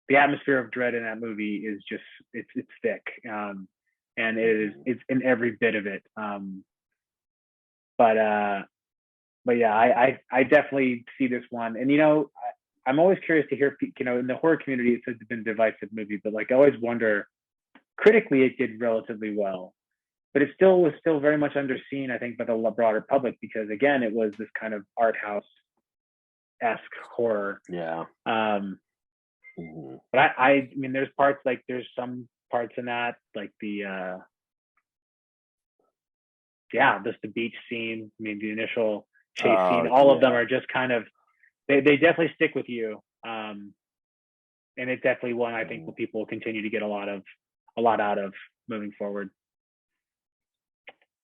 The atmosphere of dread in that movie is just it's thick, and it's in every bit of it. But yeah, I definitely see this one, and I'm always curious to hear, in the horror community, it's been a divisive movie, but like I always wonder, critically it did relatively well, but it was still very much underseen, I think, by the broader public, because again, it was this kind of art house-esque horror. Yeah. But I mean, there's some parts in that, like just the beach scene. I mean, the initial chase scene, all of them are just kind of, they definitely stick with you. And it's definitely one I think people will continue to get a lot out of moving forward.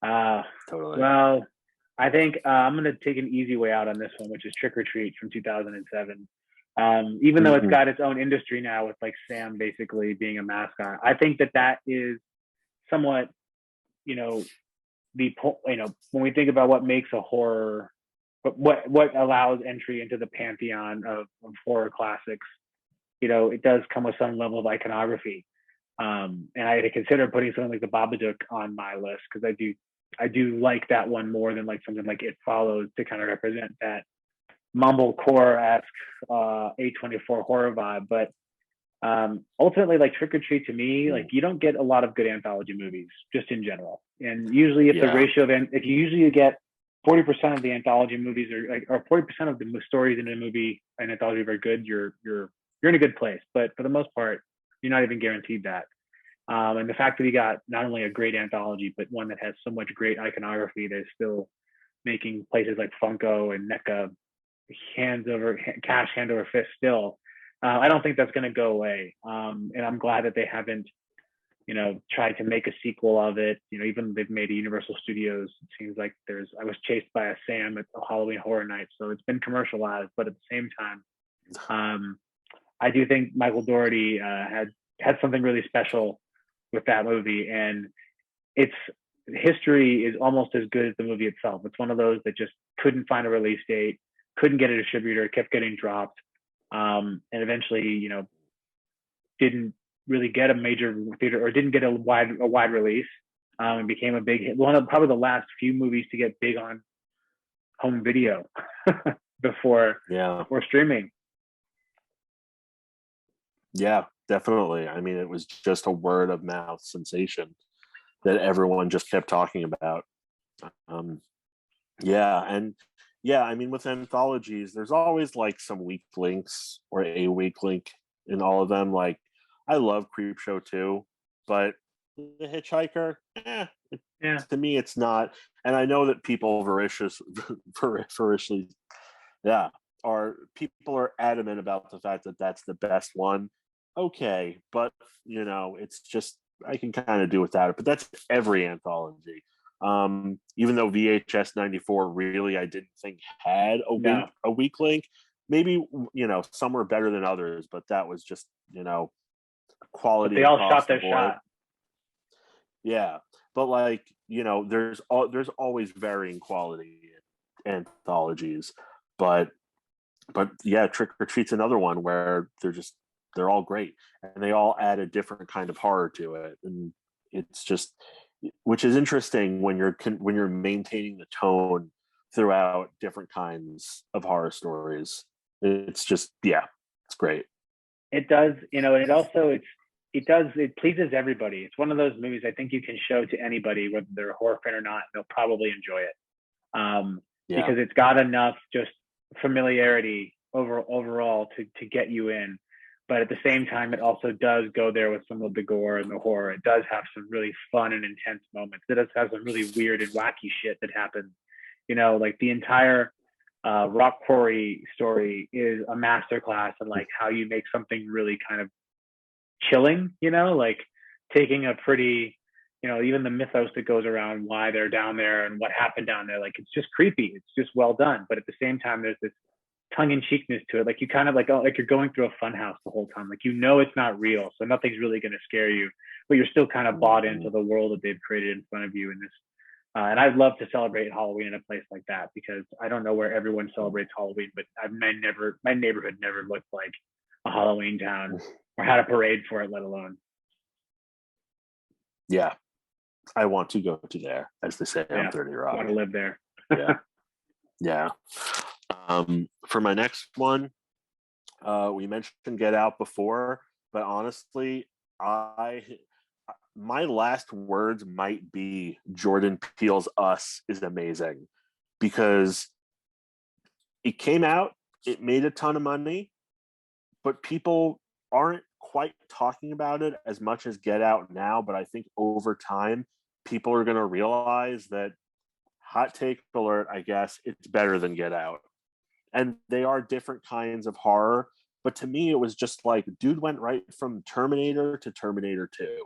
Totally. Well, I think I'm going to take an easy way out on this one, which is Trick or Treat from 2007. Even though it's got its own industry now with like Sam basically being a mascot, I think that is somewhat, when we think about what makes a horror, what allows entry into the pantheon of horror classics, it does come with some level of iconography. And I had to consider putting something like The Babadook on my list, because I do like that one more than like something like It Follows, to kind of represent that mumblecore-esque A24 horror vibe. But ultimately, like Trick or Treat, to me, like you don't get a lot of good anthology movies just in general. And usually if the ratio of, if you usually get 40% of the anthology movies or 40% of the stories in a movie, an anthology, are good, you're in a good place. But for the most part, you're not even guaranteed that. And the fact that we got not only a great anthology, but one that has so much great iconography that's still making places like Funko and NECA cash hand over fist still. I don't think that's going to go away. And I'm glad that they haven't, tried to make a sequel of it. Even they've made a Universal Studios. It seems like I was chased by a Sam at the Halloween Horror Nights. So it's been commercialized, but at the same time, I do think Michael Dougherty had something really special with that movie, and its history is almost as good as the movie itself. It's one of those that just couldn't find a release date, couldn't get a distributor, kept getting dropped, and eventually, didn't really get a major theater, or didn't get a wide release, and became a big hit. One of probably the last few movies to get big on home video before streaming. Yeah, definitely. I mean, it was just a word of mouth sensation that everyone just kept talking about. I mean, with anthologies, there's always like some weak links or a weak link in all of them. Like, I love Creepshow too, but The Hitchhiker, to me, it's not. And I know that people people are adamant about the fact that that's the best one. Okay, but it's just, I can kind of do without it. But that's every anthology. Even though VHS 94 really, I didn't think had a weak link. Maybe some were better than others, but that was just quality. But they all shot their shot. Yeah, but like there's always varying quality in anthologies, but yeah, Trick or Treat's another one where they're all great, and they all add a different kind of horror to it, and it's just, which is interesting when you're maintaining the tone throughout different kinds of horror stories. It's just, it's great. It does, and it pleases everybody. It's one of those movies I think you can show to anybody, whether they're a horror fan or not. They'll probably enjoy it, because it's got enough just familiarity overall to get you in. But at the same time, it also does go there with some of the gore and the horror. It does have some really fun and intense moments. It does have some really weird and wacky shit that happens. Like the entire rock quarry story is a masterclass in like how you make something really kind of chilling. Like taking a pretty, even the mythos that goes around why they're down there and what happened down there. Like it's just creepy. It's just well done. But at the same time, there's this tongue-in-cheekness to it. Like you kind of like you're going through a fun house the whole time. Like it's not real, so nothing's really going to scare you, but you're still kind of bought into the world that they've created in front of you in this. And I'd love to celebrate Halloween in a place like that, because I don't know where everyone celebrates Halloween, but my neighborhood never looked like a Halloween town or had a parade for it, let alone. Yeah, I want to go to there, as they say on 30 Rock. I want to live there. Yeah. For my next one, we mentioned Get Out before, but honestly, my last words might be Jordan Peele's Us is amazing, because it came out, it made a ton of money, but people aren't quite talking about it as much as Get Out now. But I think over time, people are going to realize that, hot take alert, I guess, it's better than Get Out. And they are different kinds of horror. But to me, it was just like, dude went right from Terminator to Terminator 2.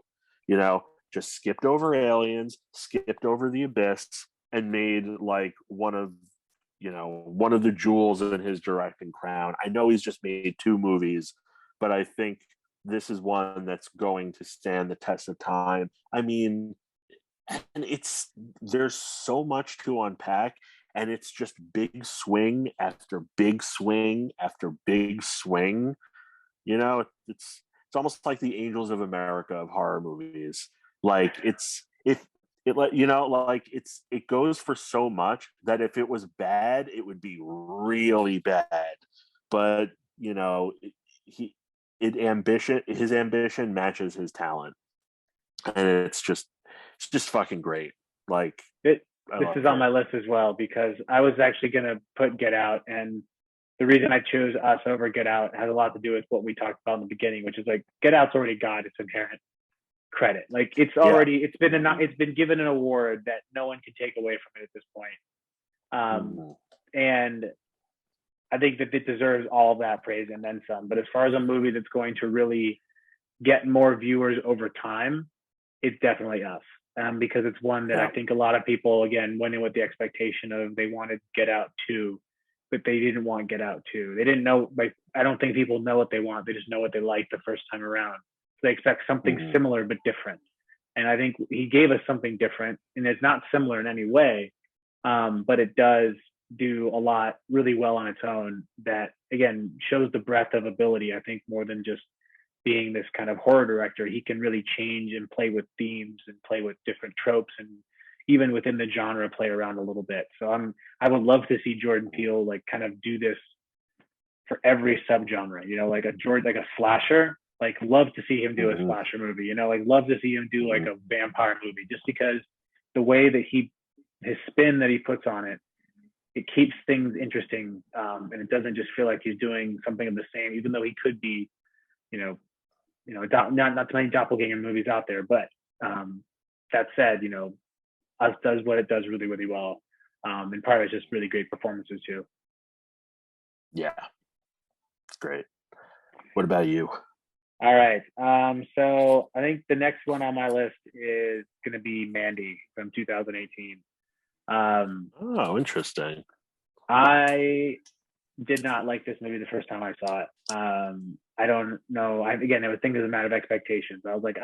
Just skipped over aliens, skipped over the abyss, and made like one of the jewels in his directing crown. I know he's just made 2 movies, but I think this is one that's going to stand the test of time. I mean, and there's so much to unpack, and it's just big swing after big swing after big swing. It's almost like the Angels of America of horror movies. Like it goes for so much that if it was bad, it would be really bad. But his ambition matches his talent, and it's just fucking great. Like this is on my list as well, because I was actually going to put Get Out, and the reason I chose Us over Get Out has a lot to do with what we talked about in the beginning, which is like Get Out's already got its inherent credit. Like it's been given an award that no one can take away from it at this point. And I think that it deserves all of that praise and then some. But as far as a movie that's going to really get more viewers over time, it's definitely Us. Because it's one that I think a lot of people, again, went in with the expectation of they wanted Get Out 2, but they didn't want Get Out 2. They didn't know, like, I don't think people know what they want. They just know what they like the first time around. So they expect something similar but different. And I think he gave us something different, and it's not similar in any way, but it does do a lot really well on its own that, again, shows the breadth of ability, I think, more than just being this kind of horror director. He can really change and play with themes and play with different tropes, and even within the genre play around a little bit. So I would love to see Jordan Peele like kind of do this for every subgenre, like a slasher, like love to see him do a slasher movie, like love to see him do like a vampire movie, just because the way that his spin that he puts on it, it keeps things interesting. And it doesn't just feel like he's doing something of the same, even though he could be, not too many doppelganger movies out there. But that said, Us does what it does really, really well. And part of it's just really great performances too. Yeah, it's great. What about you? All right. So I think the next one on my list is going to be Mandy from 2018. Oh, interesting. I did not like this movie the first time I saw it. I don't know. I think it was a matter of expectations. I was like,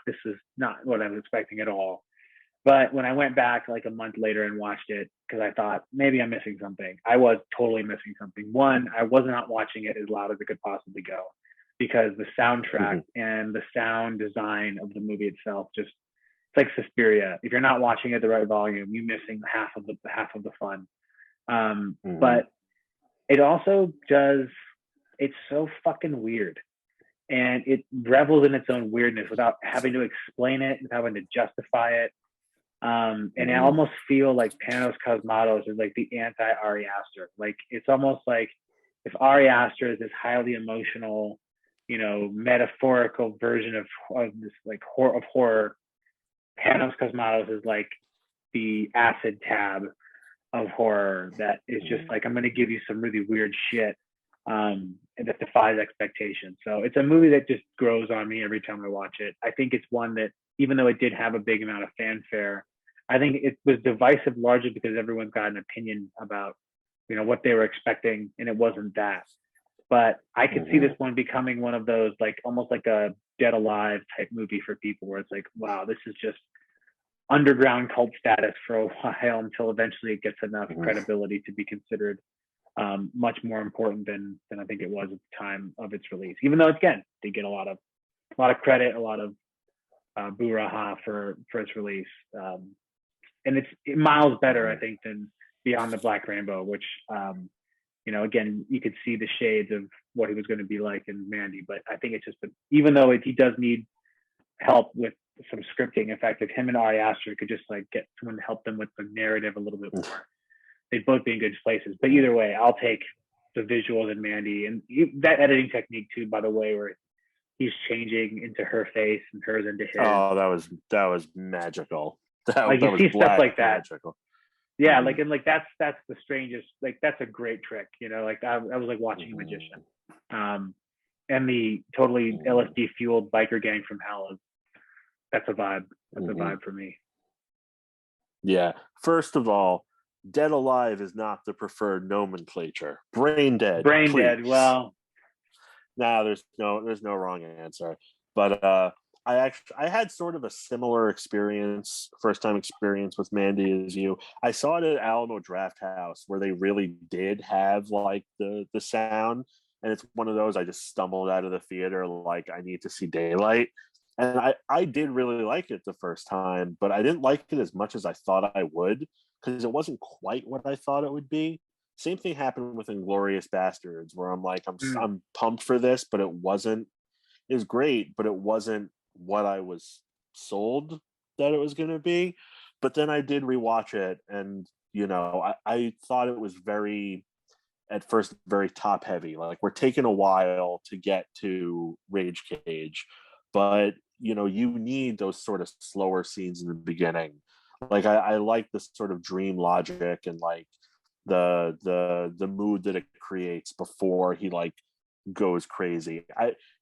this is not what I was expecting at all. But when I went back like a month later and watched it, because I thought maybe I'm missing something, I was totally missing something. One, I was not watching it as loud as it could possibly go, because the soundtrack and the sound design of the movie itself it's like Suspiria. If you're not watching it at the right volume, you're missing half of the fun. But it also it's so fucking weird, and it revels in its own weirdness without having to explain it, without having to justify it. And I almost feel like Panos Cosmatos is like the anti-Ari Aster. Like it's almost like if Ari Aster is this highly emotional, metaphorical version of this like horror, Panos Cosmatos is like the acid tab of horror that is just like, I'm going to give you some really weird shit, and that defies expectations. So it's a movie that just grows on me every time I watch it. I think it's one that, even though it did have a big amount of fanfare, I think it was divisive largely because everyone's got an opinion about, what they were expecting, and it wasn't that. But I could see this one becoming one of those, like almost like a Dead Alive type movie for people, where it's like, wow, this is just underground cult status for a while until eventually it gets enough credibility to be considered much more important than I think it was at the time of its release. Even though, again, they get a lot of credit, a lot of boo-rah-ha for its release, and it's miles better, I think, than Beyond the Black Rainbow, which again, you could see the shades of what he was going to be like in Mandy. But I think it's just even though he does need help with some scripting, in fact, if him and Ari Aster could just like get someone to help them with the narrative a little bit more, they'd both be in good places. But either way, I'll take the visuals in Mandy, and that editing technique too, by the way, where he's changing into her face and hers into his. Oh, that was magical. Like you see stuff like that. Magical. Yeah, like, and like that's the strangest. Like that's a great trick. Like I was like watching a magician. And the totally LSD fueled biker gang from hell, that's a vibe. That's a vibe for me. Yeah. First of all, Dead Alive is not the preferred nomenclature. Brain dead. Brain please. dead. Well, there's no wrong answer. But I had sort of a similar first time experience with Mandy as you. I saw it at Alamo Drafthouse, where they really did have like the sound, and it's one of those I just stumbled out of the theater like I need to see daylight. And I did really like it the first time, but I didn't like it as much as I thought I would, because it wasn't quite what I thought it would be. Same thing happened with Inglourious Bastards, where I'm like, I'm pumped for this, but it wasn't. It was great, but it wasn't what I was sold that it was going to be. But then I did rewatch it, and I thought it was at first very top heavy. Like, we're taking a while to get to Rage Cage, but you need those sort of slower scenes in the beginning. Like I like this sort of dream logic and like the mood that it creates before he like goes crazy.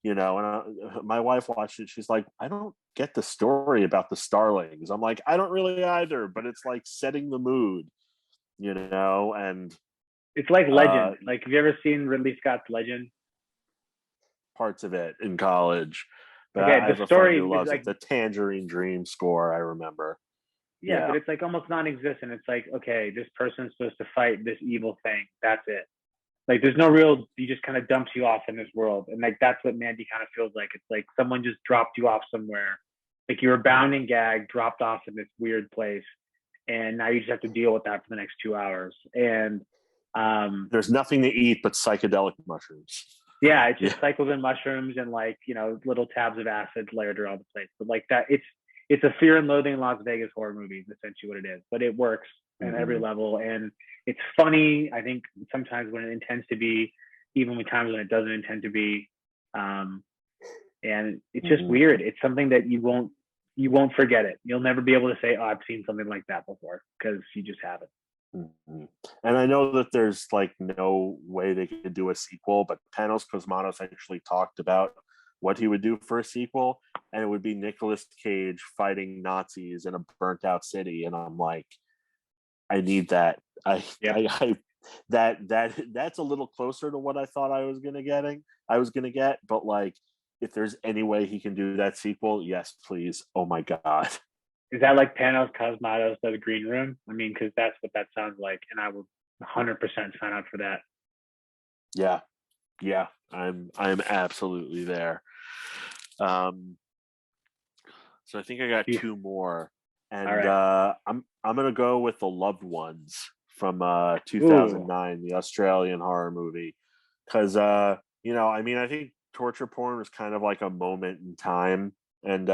My wife watched it. She's like, I don't get the story about the starlings. I'm like, I don't really either, but it's like setting the mood, and it's like Legend. Like, have you ever seen Ridley Scott's Legend? Parts of it in college. But okay, I have the a story friend who loves is like, it. The Tangerine Dream score, I remember. Yeah, but it's like almost non-existent. It's like, okay, this person's supposed to fight this evil thing. That's it. Like, there's no real, he just kind of dumps you off in this world. And like, that's what Mandy kind of feels like. It's like someone just dropped you off somewhere. Like, you were bound and gagged, dropped off in this weird place. And now you just have to deal with that for the next 2 hours. And there's nothing to eat but psychedelic mushrooms. Yeah, it's just cycles and mushrooms and like, little tabs of acid layered around the place. But like that, it's a Fear and Loathing in Las Vegas horror movie, is essentially what it is. But it works at every level, and it's funny. I think sometimes when it intends to be, even with times when it doesn't intend to be, and it's just weird. It's something that you won't forget it. You'll never be able to say, "Oh, I've seen something like that before," because you just haven't. And I know that there's like no way they could do a sequel, but Panos Cosmatos actually talked about what he would do for a sequel, and it would be Nicolas Cage fighting Nazis in a burnt out city. And I'm like, I need that. That's a little closer to what I thought I was gonna get. But like, if there's any way he can do that sequel, yes, please. Oh my god. Is that like Panos Cosmatos of the Green Room? I mean, because that's what that sounds like, and I would 100% sign up for that. Yeah, I'm absolutely there. So I think I got two more, and right. I'm gonna go with The Loved Ones from 2009, the Australian horror movie, because I think torture porn was kind of like a moment in time, and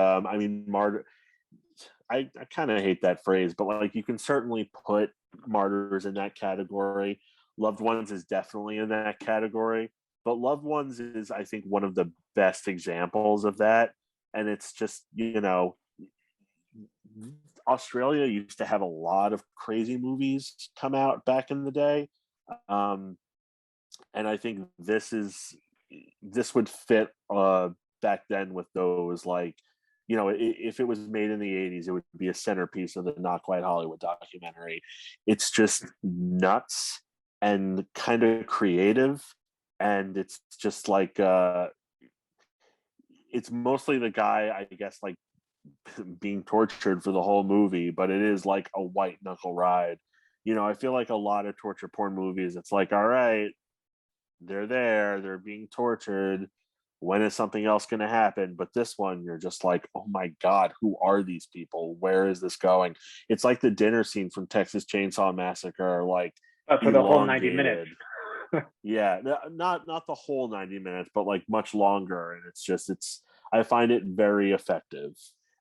I kind of hate that phrase, but like you can certainly put Martyrs in that category. Loved Ones is definitely in that category, but Loved Ones is, I think, one of the best examples of that. And it's just, Australia used to have a lot of crazy movies come out back in the day. Um, and I think this would fit back then with those, like, if it was made in the 80s, it would be a centerpiece of the Not Quite Hollywood documentary. It's just nuts and kind of creative, and it's just like it's mostly the guy, I guess, like being tortured for the whole movie, but it is like a white knuckle ride. I feel like a lot of torture porn movies, it's like, all right, they're there, they're being tortured. When is something else going to happen? But this one, you're just like, oh my God, who are these people? Where is this going? It's like the dinner scene from Texas Chainsaw Massacre, like for the whole 90 minutes. Yeah, not the whole 90 minutes, but like much longer. And I find it very effective.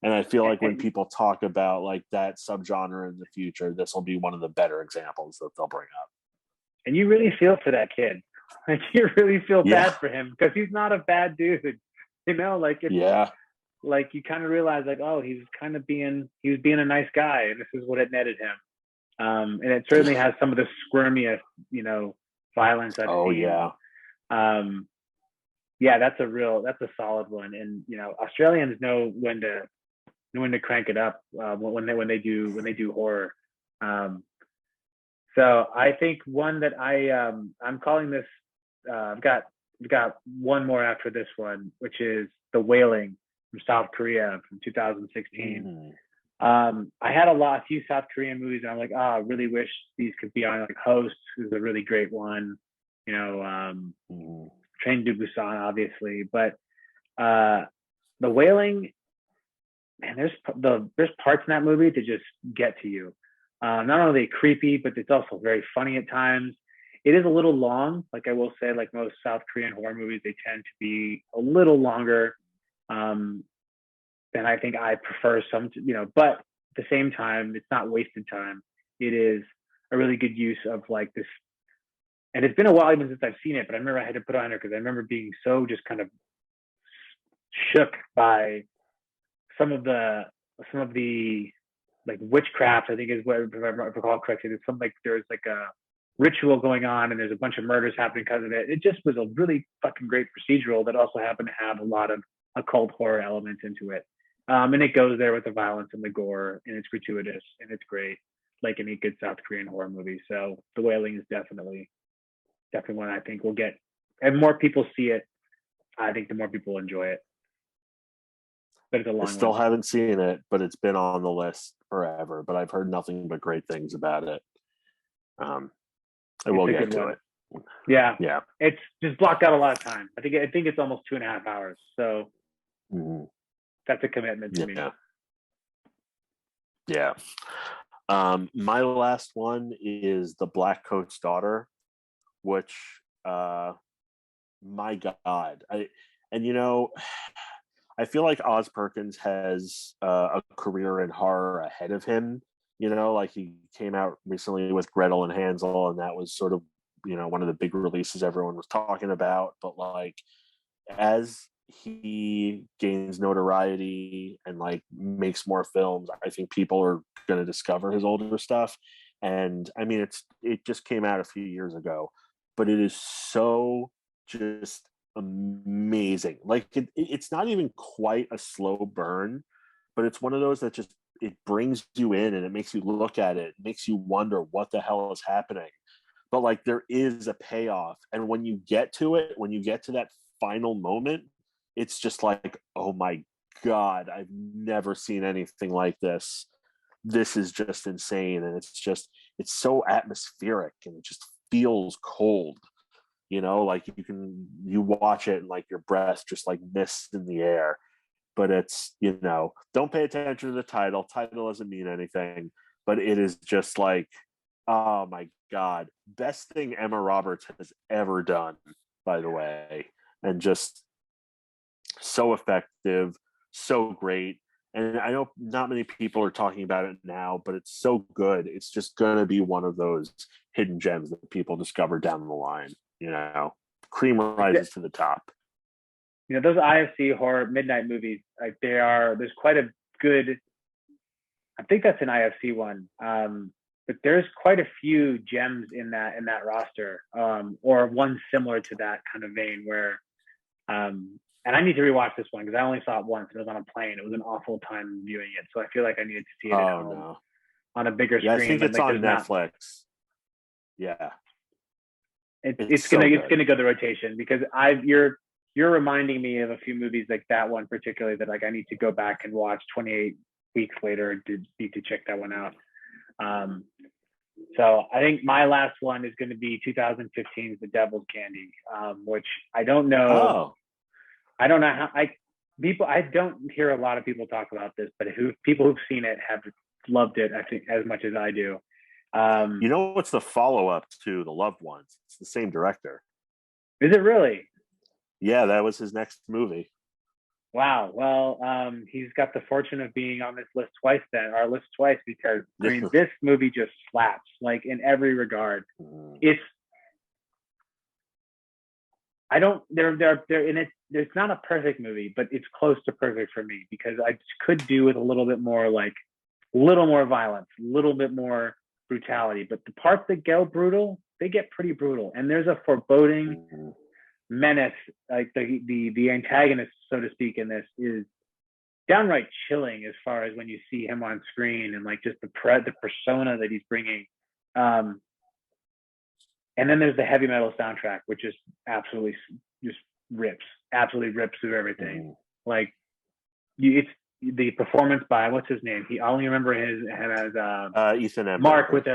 And I feel like when people talk about like that subgenre in the future, this will be one of the better examples that they'll bring up. And you really feel for that kid. Like you really feel bad for him because he's not a bad dude. Like like you kind of realize like, oh, he was being a nice guy, and this is what it netted him. And it certainly has some of the squirmiest, violence I've seen. Yeah, that's a solid one. And Australians know when to crank it up when they do horror. So I think one that I'm calling this. I've got one more after this one, which is The Wailing from South Korea from 2016. I had a few South Korean movies, and I'm like, I really wish these could be on. Like Host is a really great one. Train to Busan, obviously, but The Wailing, man, there's parts in that movie to just get to you. Not only creepy, but it's also very funny at times. It is a little long. Like I will say, like most South Korean horror movies, they tend to be a little longer than I think I prefer some, but at the same time, it's not wasted time. It is a really good use of like this. And it's been a while even since I've seen it, but I remember I had to put it on there because I remember being so just kind of shook by some of the like witchcraft, I think is what, if I recall correctly. There's like a ritual going on and there's a bunch of murders happening because of it. It just was a really fucking great procedural that also happened to have a lot of occult horror elements into it. And it goes there with the violence and the gore, and it's gratuitous and it's great, like any good South Korean horror movie. So The Wailing is definitely one I think will get, and more people see it, I think the more people enjoy it. But it's a long I still one. haven't seen it, but it's been on the list forever. But I've heard nothing but great things about it. I will get to it. Yeah. It's just blocked out a lot of time. I think it's almost 2.5 hours. So that's a commitment to me. Yeah. My last one is The Black Coat's Daughter, which, my God, I feel like Oz Perkins has a career in horror ahead of him. Like he came out recently with Gretel and Hansel, and that was sort of, one of the big releases everyone was talking about. But like, as he gains notoriety and like makes more films, I think people are going to discover his older stuff. And I mean, it just came out a few years ago, but it is so just amazing. Like it's not even quite a slow burn, but it's one of those that just, it brings you in and it makes you look at it, makes you wonder what the hell is happening. But like there is a payoff, and when you get to it, when you get to that final moment, it's just like, oh my God, I've never seen anything like this. This is just insane. And it's so atmospheric, and it just feels cold. Like you watch it and like your breath just like mists in the air. But it's, don't pay attention to the title. Title doesn't mean anything, but it is just like, oh my God, best thing Emma Roberts has ever done, by the way. And just so effective, so great. And I know not many people are talking about it now, but it's so good. It's just going to be one of those hidden gems that people discover down the line. Cream rises to the top. Those IFC horror midnight movies, like there's quite a good, I think that's an IFC one. But there's quite a few gems in that roster, or one similar to that kind of vein where, and I need to rewatch this one because I only saw it once. It was on a plane. It was an awful time viewing it, so I feel like I needed to see it at home on a bigger screen. I think it's on Netflix. It's gonna go the rotation because you're reminding me of a few movies like that one particularly that like I need to go back and watch 28 weeks later to need to check that one out. So I think my last one is going to be 2015's The Devil's Candy, which I don't know. Oh. I don't know how I don't hear a lot of people talk about this, but people who've seen it have loved it, I think, as much as I do. What's the follow-up to The Loved Ones? It's the same director. Is it really? Yeah, that was his next movie. Wow. Well, he's got the fortune of being on this list twice because I mean, this movie just slaps, like in every regard. It's not a perfect movie, but it's close to perfect for me because I could do with a little more violence, a little bit more brutality. But the parts that go brutal, they get pretty brutal. And there's a foreboding menace, like the antagonist, so to speak, in this is downright chilling as far as when you see him on screen and like just the persona that he's bringing. And then there's the heavy metal soundtrack, which just absolutely rips through everything. Like it's the performance by what's his name? I only remember him as Ethan Embry. Mark with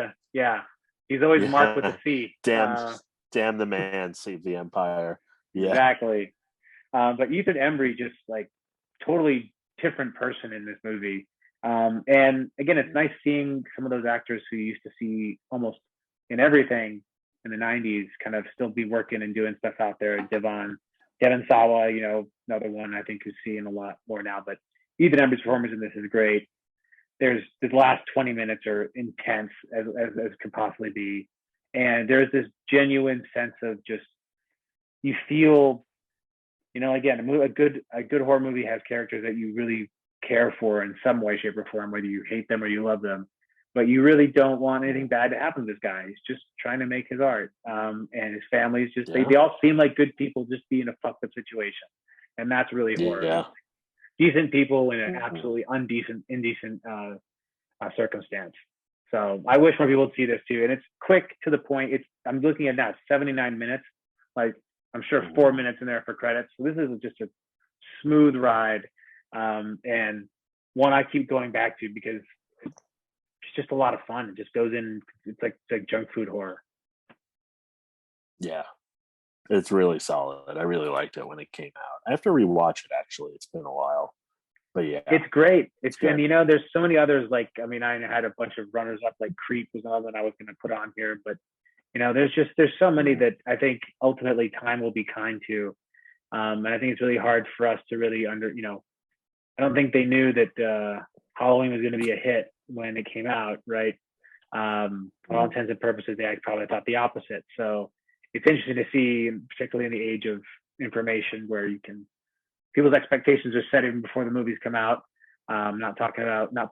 he's always Mark with a C. Damn the man, save the empire. Yeah, exactly. But Ethan Embry just like totally different person in this movie. And again, it's nice seeing some of those actors who you used to see almost in everything in the 90s kind of still be working and doing stuff out there. Devon Sawa, another one I think who's seeing a lot more now. But Ethan Embry's performance in this is great. There's the last 20 minutes are intense as could possibly be. And there's this genuine sense of just, you feel, again, a good horror movie has characters that you really care for in some way, shape, or form, whether you hate them or you love them. But you really don't want anything bad to happen to this guy. He's just trying to make his art. And his family is just, they all seem like good people just be in a fucked up situation. And that's really horror. Yeah. Decent people in an absolutely indecent circumstance. So I wish more people would see this too. And it's quick to the point. I'm looking at now 79 minutes. Like I'm sure 4 minutes in there for credits. So this is just a smooth ride, and one I keep going back to because it's just a lot of fun. It just goes in. It's like junk food horror. Yeah, it's really solid. I really liked it when it came out. I have to rewatch it. Actually, it's been a while. But yeah, it's great. It's good. And there's so many others. Like I had a bunch of runners up. Like Creep was another one I was going to put on here. But there's so many that I think ultimately time will be kind to. And I think it's really hard for us to really I don't think they knew that Halloween was going to be a hit when it came out, right? For all intents and purposes, they probably thought the opposite. So it's interesting to see, particularly in the age of information, where people's expectations are set even before the movies come out. Not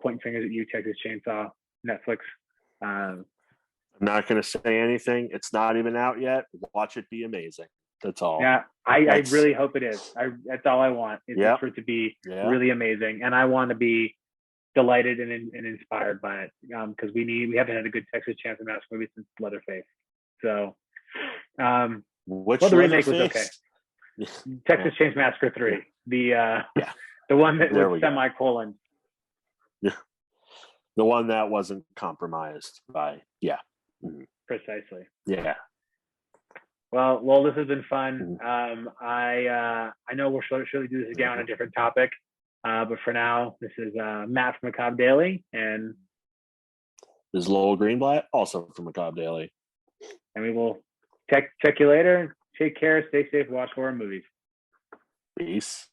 pointing fingers at you, Texas Chainsaw, Netflix. I'm not going to say anything. It's not even out yet. Watch it be amazing. That's all. Yeah, I really hope it is. That's all I want. Is for it to be really amazing, and I want to be delighted and inspired by it because we haven't had a good Texas Chainsaw Massacre movie since Leatherface. So, the remake was okay. Texas Chainsaw Massacre 3, the one that was semicolon. Yeah, the one that wasn't compromised by precisely. Yeah. Well, this has been fun. I know we'll surely do this again on a different topic, but for now, this is Matt from Macabre Daily, and this is Lowell Greenglat, also from Macabre Daily. And we will check you later. Take care, stay safe, watch horror movies. Peace.